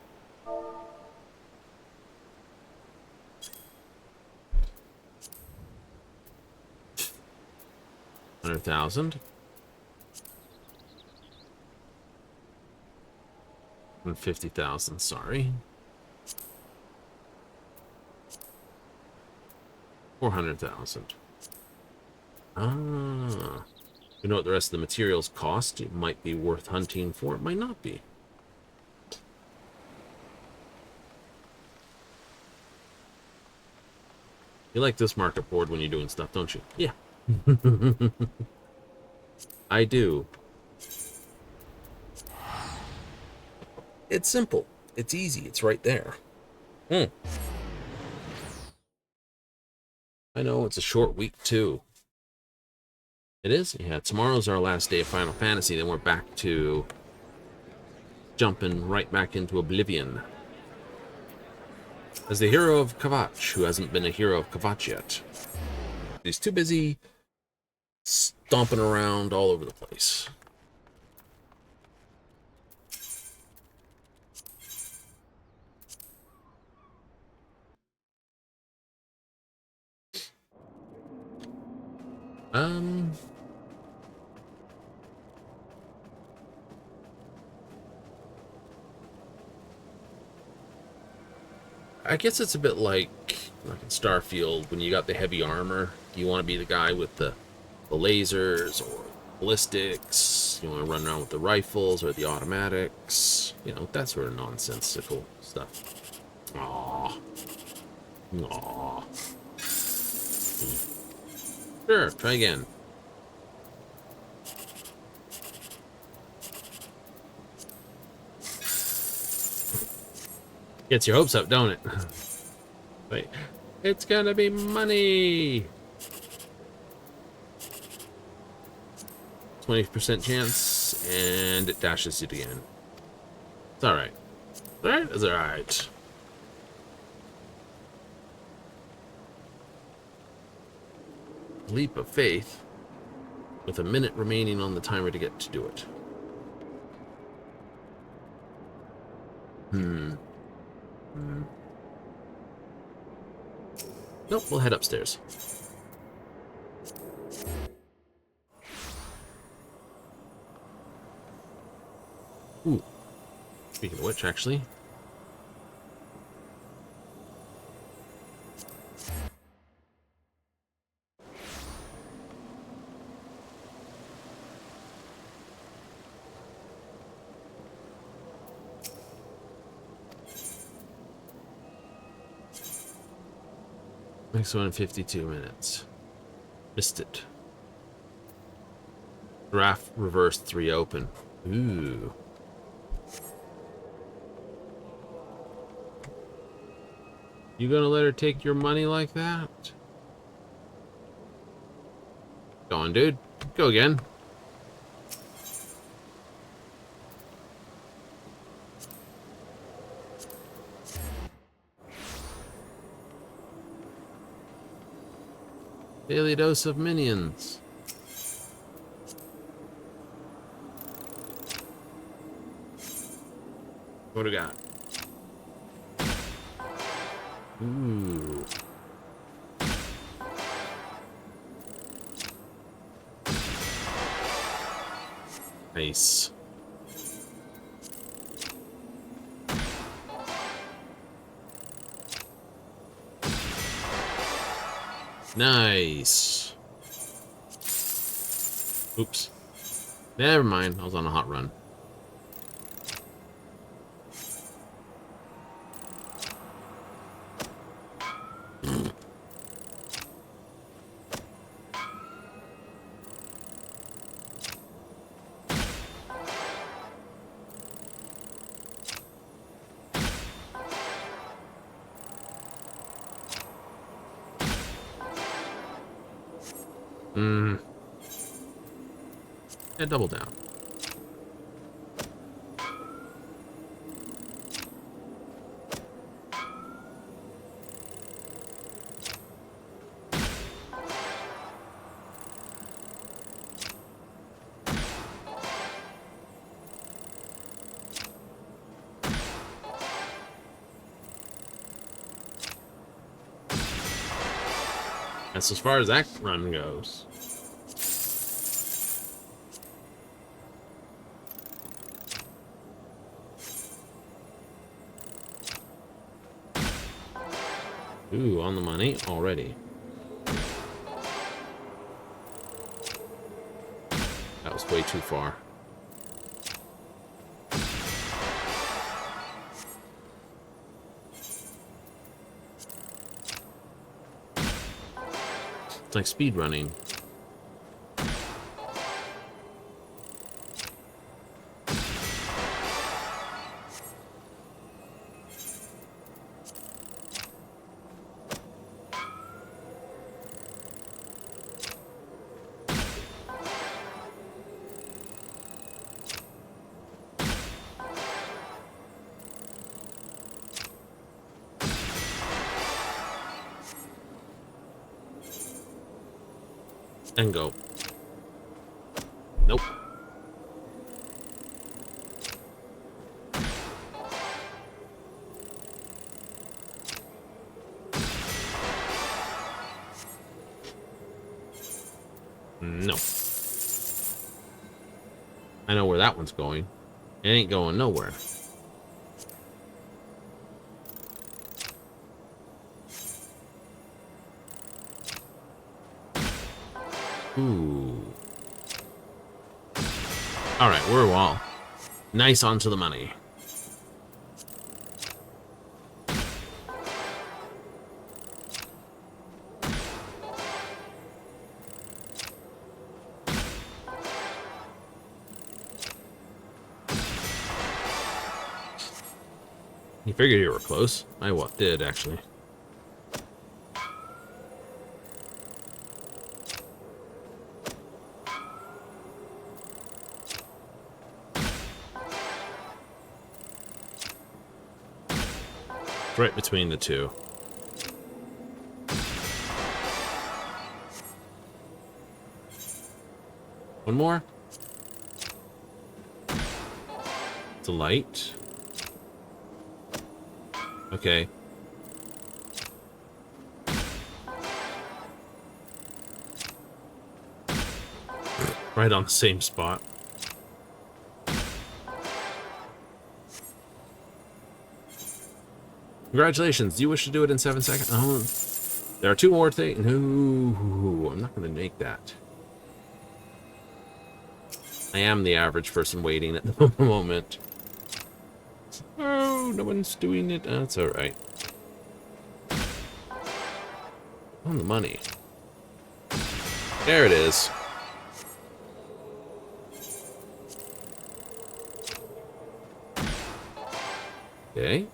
$100,000 and 50,000. Sorry, 400,000. Ah, you know what the rest of the materials cost? It might be worth hunting for. It might not be. You like this market board when you're doing stuff, don't you? Yeah. I do. It's simple. It's easy. It's right there. I know, it's a short week, too. It is? Yeah, tomorrow's our last day of Final Fantasy. Then we're back to jumping right back into Oblivion. As the hero of Kvatch, who hasn't been a hero of Kvatch yet. He's too busy stomping around all over the place. I guess it's a bit like in Starfield when you got the heavy armor. Do you want to be the guy with the lasers or ballistics? You want to run around with the rifles or the automatics? You know, that sort of nonsensical stuff. Aww. Aww. Sure, try again. Gets your hopes up, don't it? Wait, it's gonna be money. 20% chance, and it dashes it again. It's alright. Alright? It's alright. Leap of faith, with a minute remaining on the timer to get to do it. Nope, we'll head upstairs. Ooh. Speaking of which, actually. Next one in 52 minutes. Missed it. Draft reversed 3 open. Ooh. You gonna let her take your money like that? Go on, dude. Go again. Daily dose of minions. What do we got? Ooh. Nice. Nice. Oops. Never mind. I was on a hot run. Yeah, double down. That's as far as that run goes. Ooh, on the money already. That was way too far. It's like speed running. And go. Nope. No. I know where that one's going. It ain't going nowhere. Ooh. Alright, we're a wall. Nice, onto the money. You figured you were close. I did, actually. Right between the two. One more. It's a light. Okay. Right on the same spot. Congratulations. Do you wish to do it in 7 seconds? Oh, there are 2 more things. No, I'm not going to make that. I am the average person waiting at the moment. Oh, no one's doing it. That's alright. On the money. There it is. Okay.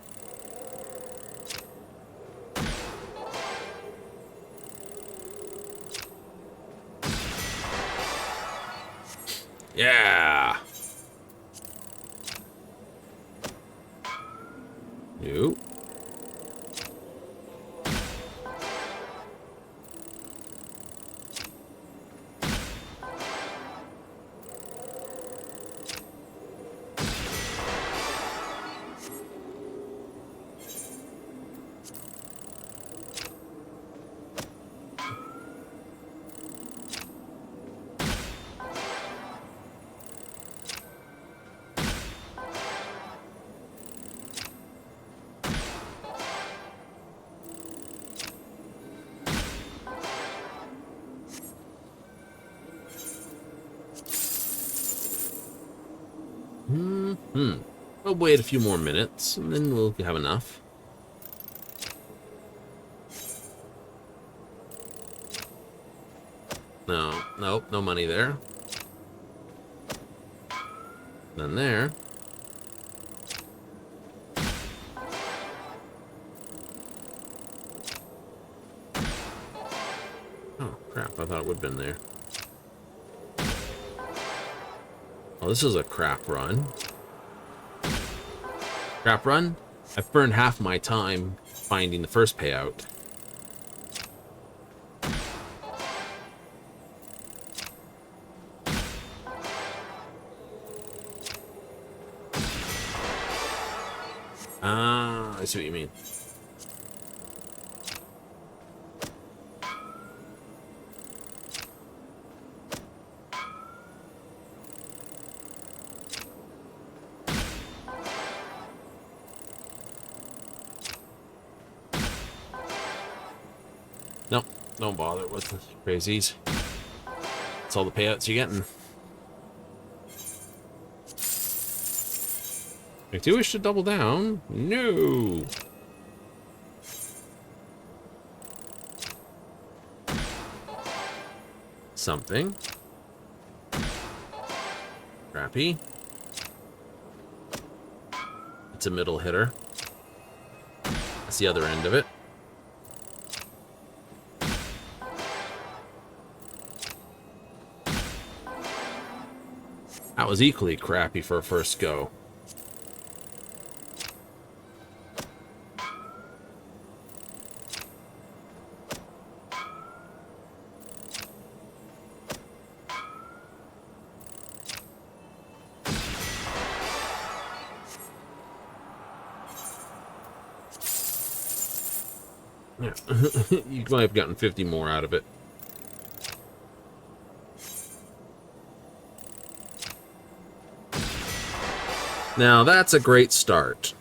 Yeah. Nope. We'll wait a few more minutes, and then we'll have enough. No, nope, no money there. None there. Oh, crap, I thought it would have been there. Oh, this is a crap run. Crap run? I've burned half my time finding the first payout. Ah, I see what you mean. Nope, don't bother with the crazies. That's all the payouts you're getting. I do wish to double down. No! Something. Crappy. It's a middle hitter. That's the other end of it. That was equally crappy for a first go. Yeah. You might have gotten 50 more out of it. Now that's a great start.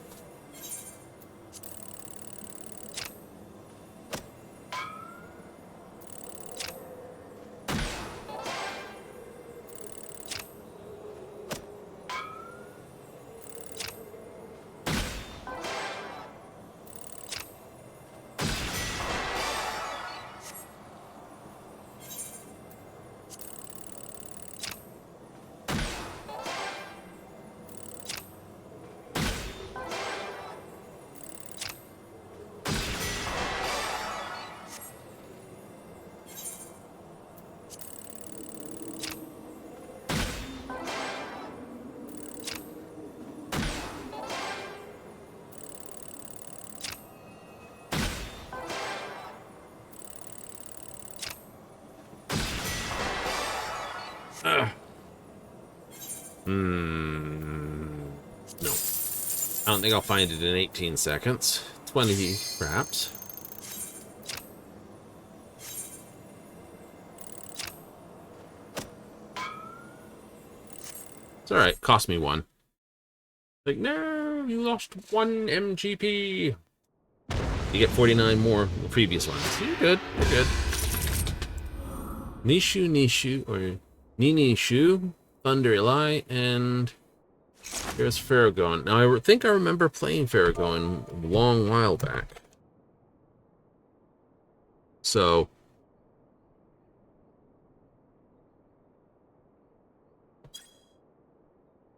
No. I don't think I'll find it in 18 seconds. 20, perhaps. It's alright. Cost me one. Like, no, you lost 1 MGP. You get 49 more than the previous ones. You're good. You're good. Nishu, or Ninishu, Thunder Eli, and here's Farragon. Now, I think I remember playing Farragon a long while back. So,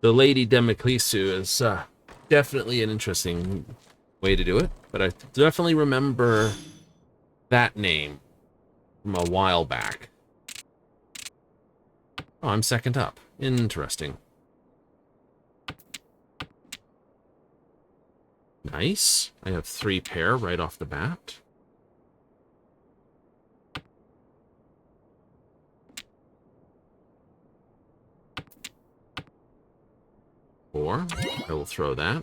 the Lady Democlisu is definitely an interesting way to do it, but I definitely remember that name from a while back. Oh, I'm second up. Interesting. Nice. I have 3 pair right off the bat. Four. I will throw that.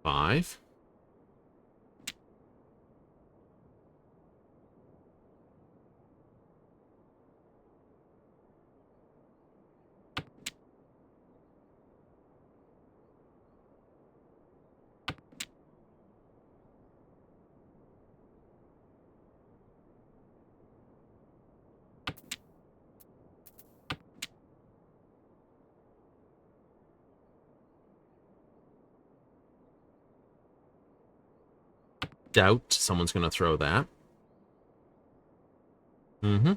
5. Doubt someone's going to throw that. Mm-hmm.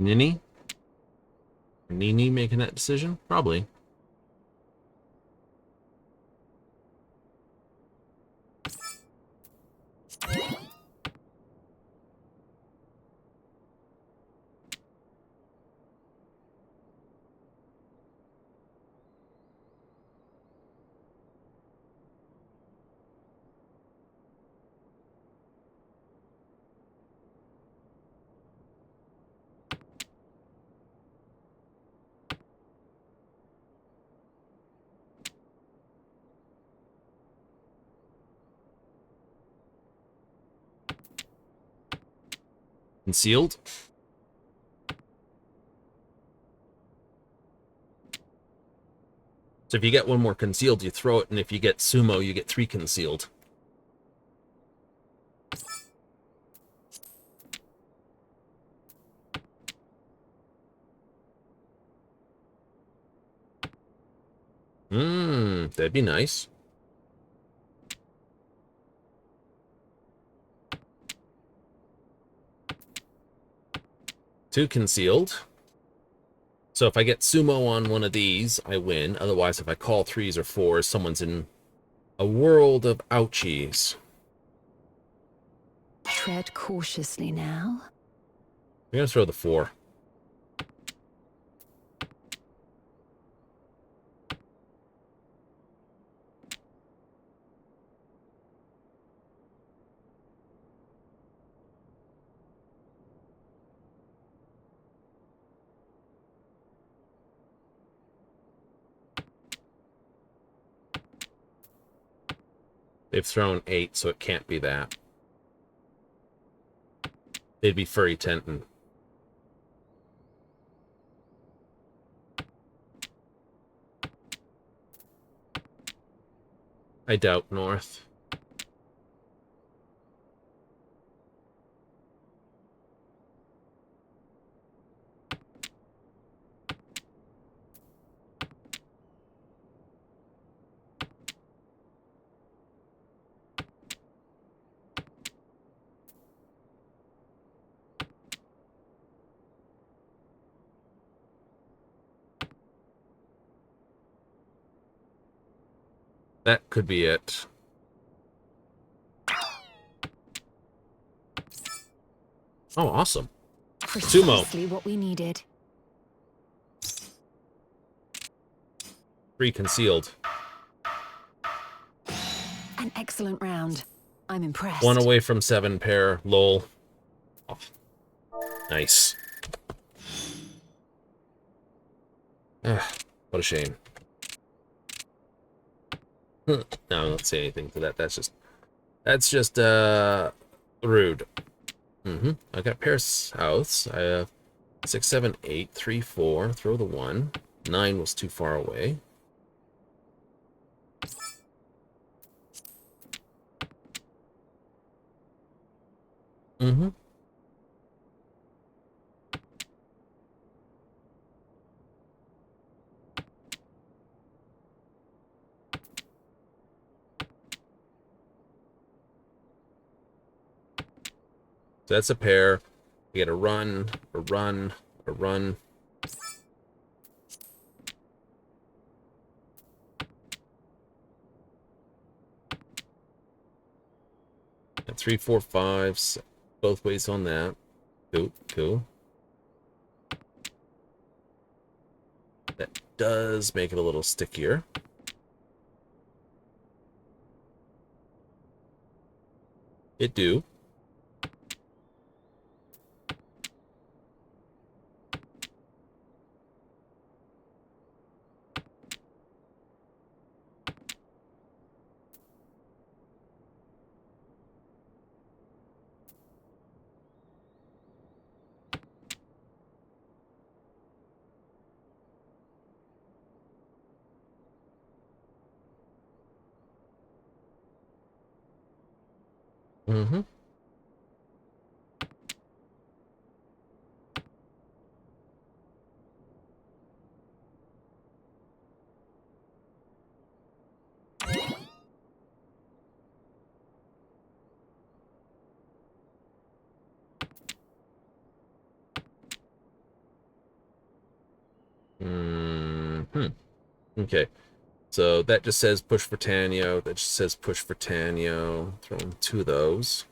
Nini? Nini making that decision? Probably. Concealed? So if you get one more concealed, you throw it, and if you get sumo, you get 3 concealed. That'd be nice. Two concealed. So if I get sumo on one of these, I win. Otherwise, if I call 3s or 4s, someone's in a world of ouchies. Tread cautiously now. I'm gonna throw the 4. They've thrown 8, so it can't be that. They'd be furry tentin'. I doubt north. That could be it. Oh, awesome. Precisely what we needed. 3 concealed. An excellent round. I'm impressed. 1 away from 7 pair. Lol. Oh. Nice. Ugh, what a shame. No, I don't say anything to that. That's just rude. I got pair souths. I have 6, 7, 8, 3, 4. Throw the 1. 9 was too far away. So that's a pair. You get a run, a run, a run. And 3, 4, 5s. Both ways on that. Cool. That does make it a little stickier. It do. Okay. So that just says push for Tanyo. That just says push for Tanyo. Throw in 2 of those.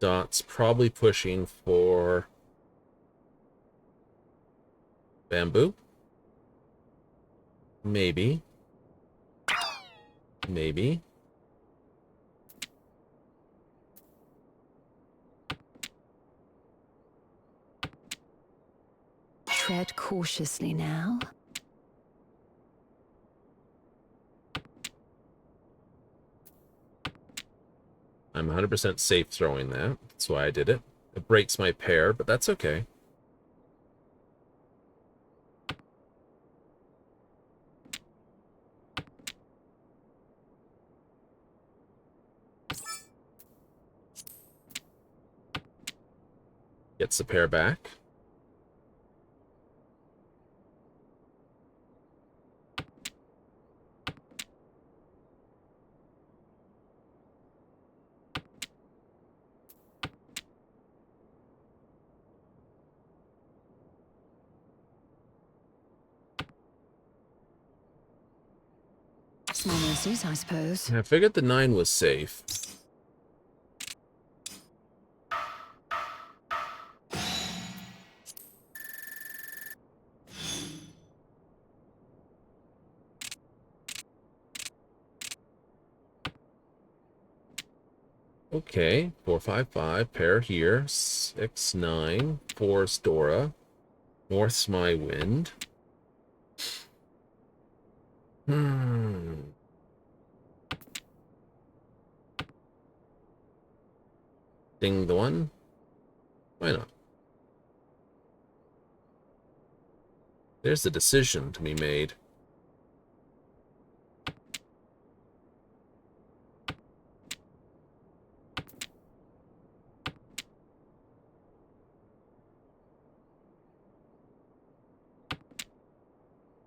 Dot's probably pushing for bamboo. Maybe. Maybe. Tread cautiously now. I'm 100% safe throwing that. That's why I did it. It breaks my pair, but that's okay. Gets the pair back. Small mercies, I suppose. I figured the 9 was safe. Okay, 4, 5, 5. Pair here. 6, 9. 4's Dora. North's my wind. Ding the 1. Why not? There's a decision to be made.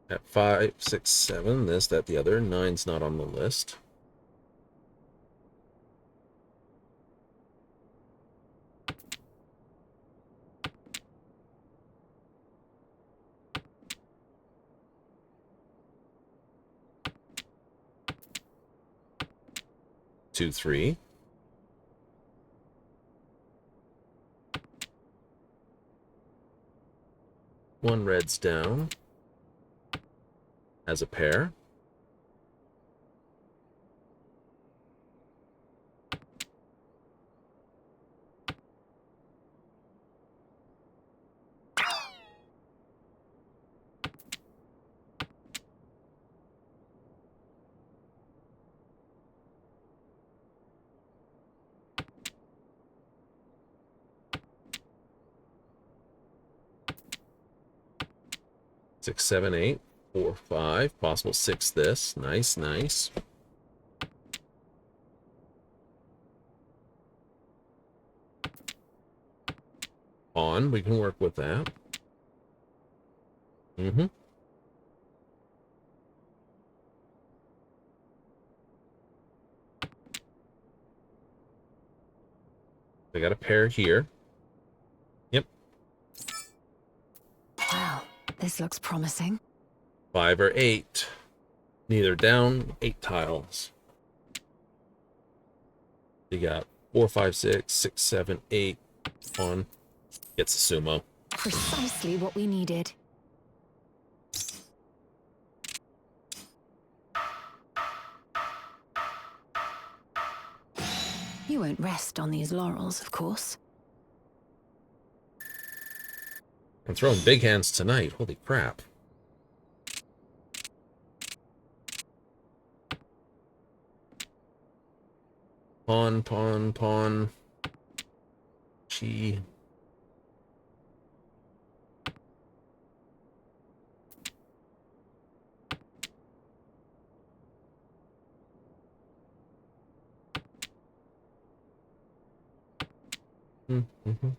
At 5, 6, 7, this, that, the other. 9's not on the list. Two, 3. One red's down. As a pair. Six, 7, 8. 4, 5. Possible 6 this. Nice, nice. On. We can work with that. Mm-hmm. I got a pair here. Yep. Wow, this looks promising. 5 or 8. Neither down. 8 tiles. You got 4, 5, 6, 6, 7, 8. On. Gets a sumo. Precisely what we needed. You won't rest on these laurels, of course. I'm throwing big hands tonight. Holy crap. Pawn, pawn, pawn. Chi. Mm-hmm.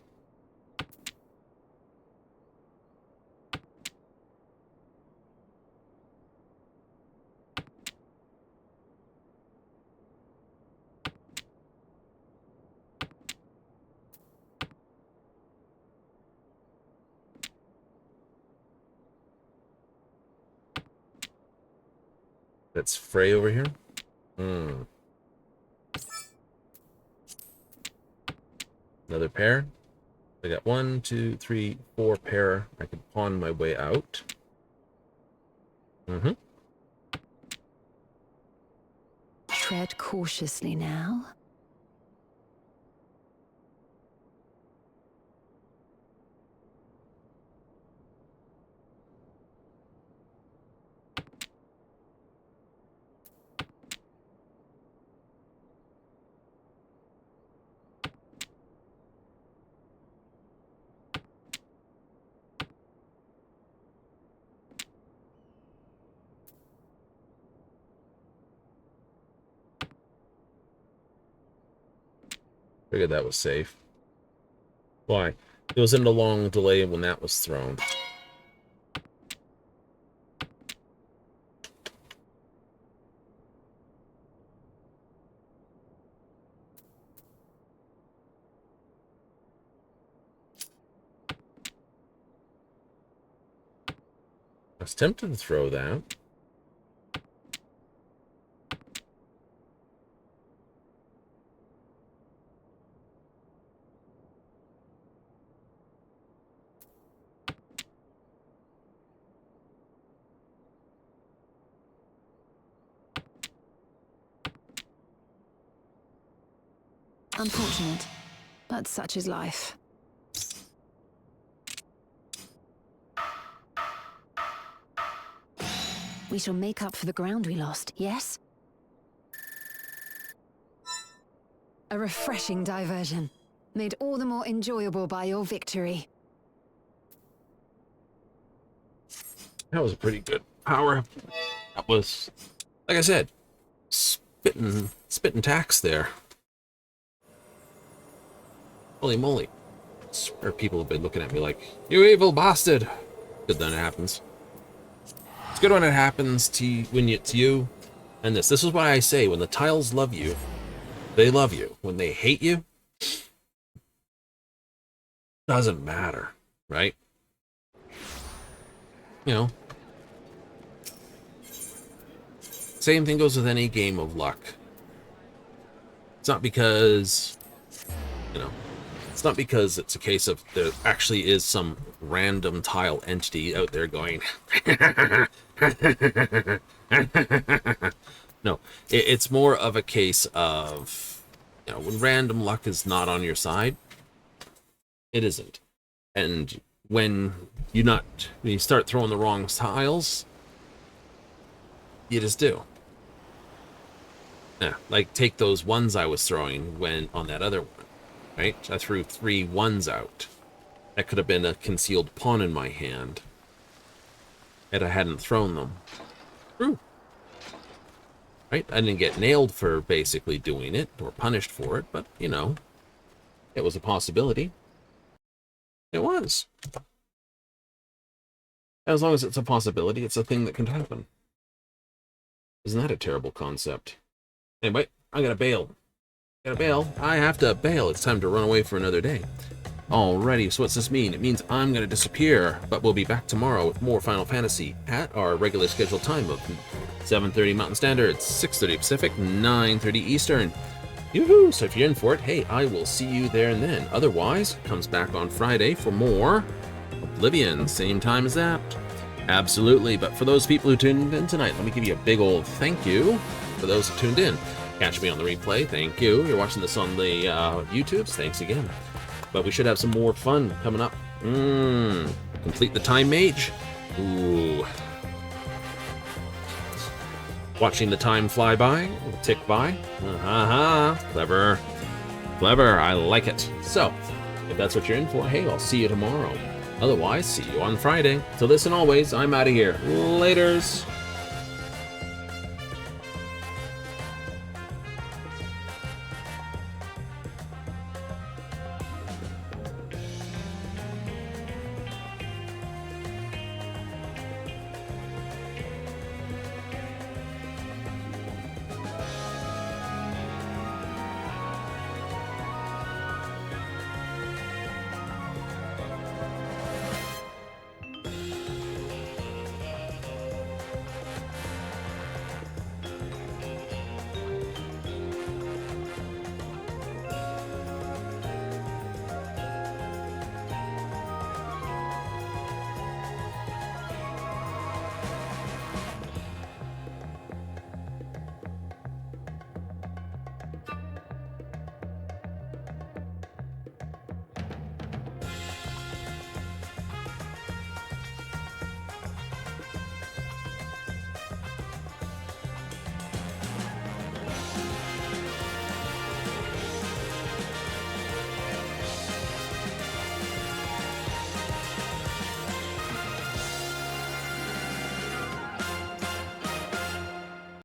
That's Frey over here. Hmm. Another pair. I got 1, 2, 3, 4 pair. I could pawn my way out. Mm-hmm. Tread cautiously now. Figured that was safe. Why? It wasn't a long delay when that was thrown. I was tempted to throw that. Unfortunate, but such is life. We shall make up for the ground we lost, yes? A refreshing diversion, made all the more enjoyable by your victory. That was a pretty good power. That was, like I said, spitting tacks there. Holy moly. I swear people have been looking at me like, you evil bastard. Good when it happens. It's good when it happens to you, when it's you. And this is why I say, when the tiles love you, they love you. When they hate you, doesn't matter, right? You know. Same thing goes with any game of luck. It's not because, you know, it's not because it's a case of there actually is some random tile entity out there going, no, it's more of a case of, you know, when random luck is not on your side, it isn't. And when you start throwing the wrong tiles, you just do. Yeah, like take those ones I was throwing when on that other one. Right? I threw 3 ones out. That could have been a concealed pawn in my hand. And I hadn't thrown them. True. Right? I didn't get nailed for basically doing it, or punished for it, but, you know, it was a possibility. It was. As long as it's a possibility, it's a thing that can happen. Isn't that a terrible concept? Anyway, I gotta bail. Gotta bail. I have to bail. It's time to run away for another day. Alrighty, so what's this mean? It means I'm gonna disappear, but we'll be back tomorrow with more Final Fantasy at our regular scheduled time of 7:30 Mountain Standard, 6:30 Pacific, 9:30 Eastern. Yoo-hoo! So if you're in for it, hey, I will see you there and then. Otherwise, comes back on Friday for more Oblivion, same time as that. Absolutely, but for those people who tuned in tonight, let me give you a big old thank you for those who tuned in. Catch me on the replay, thank you. You're watching this on the YouTubes, thanks again. But we should have some more fun coming up. Complete the time mage. Ooh. Watching the time fly by, tick by. Clever. Clever, I like it. So, if that's what you're in for, hey, I'll see you tomorrow. Otherwise, see you on Friday. Till this and always, I'm out of here. Laters.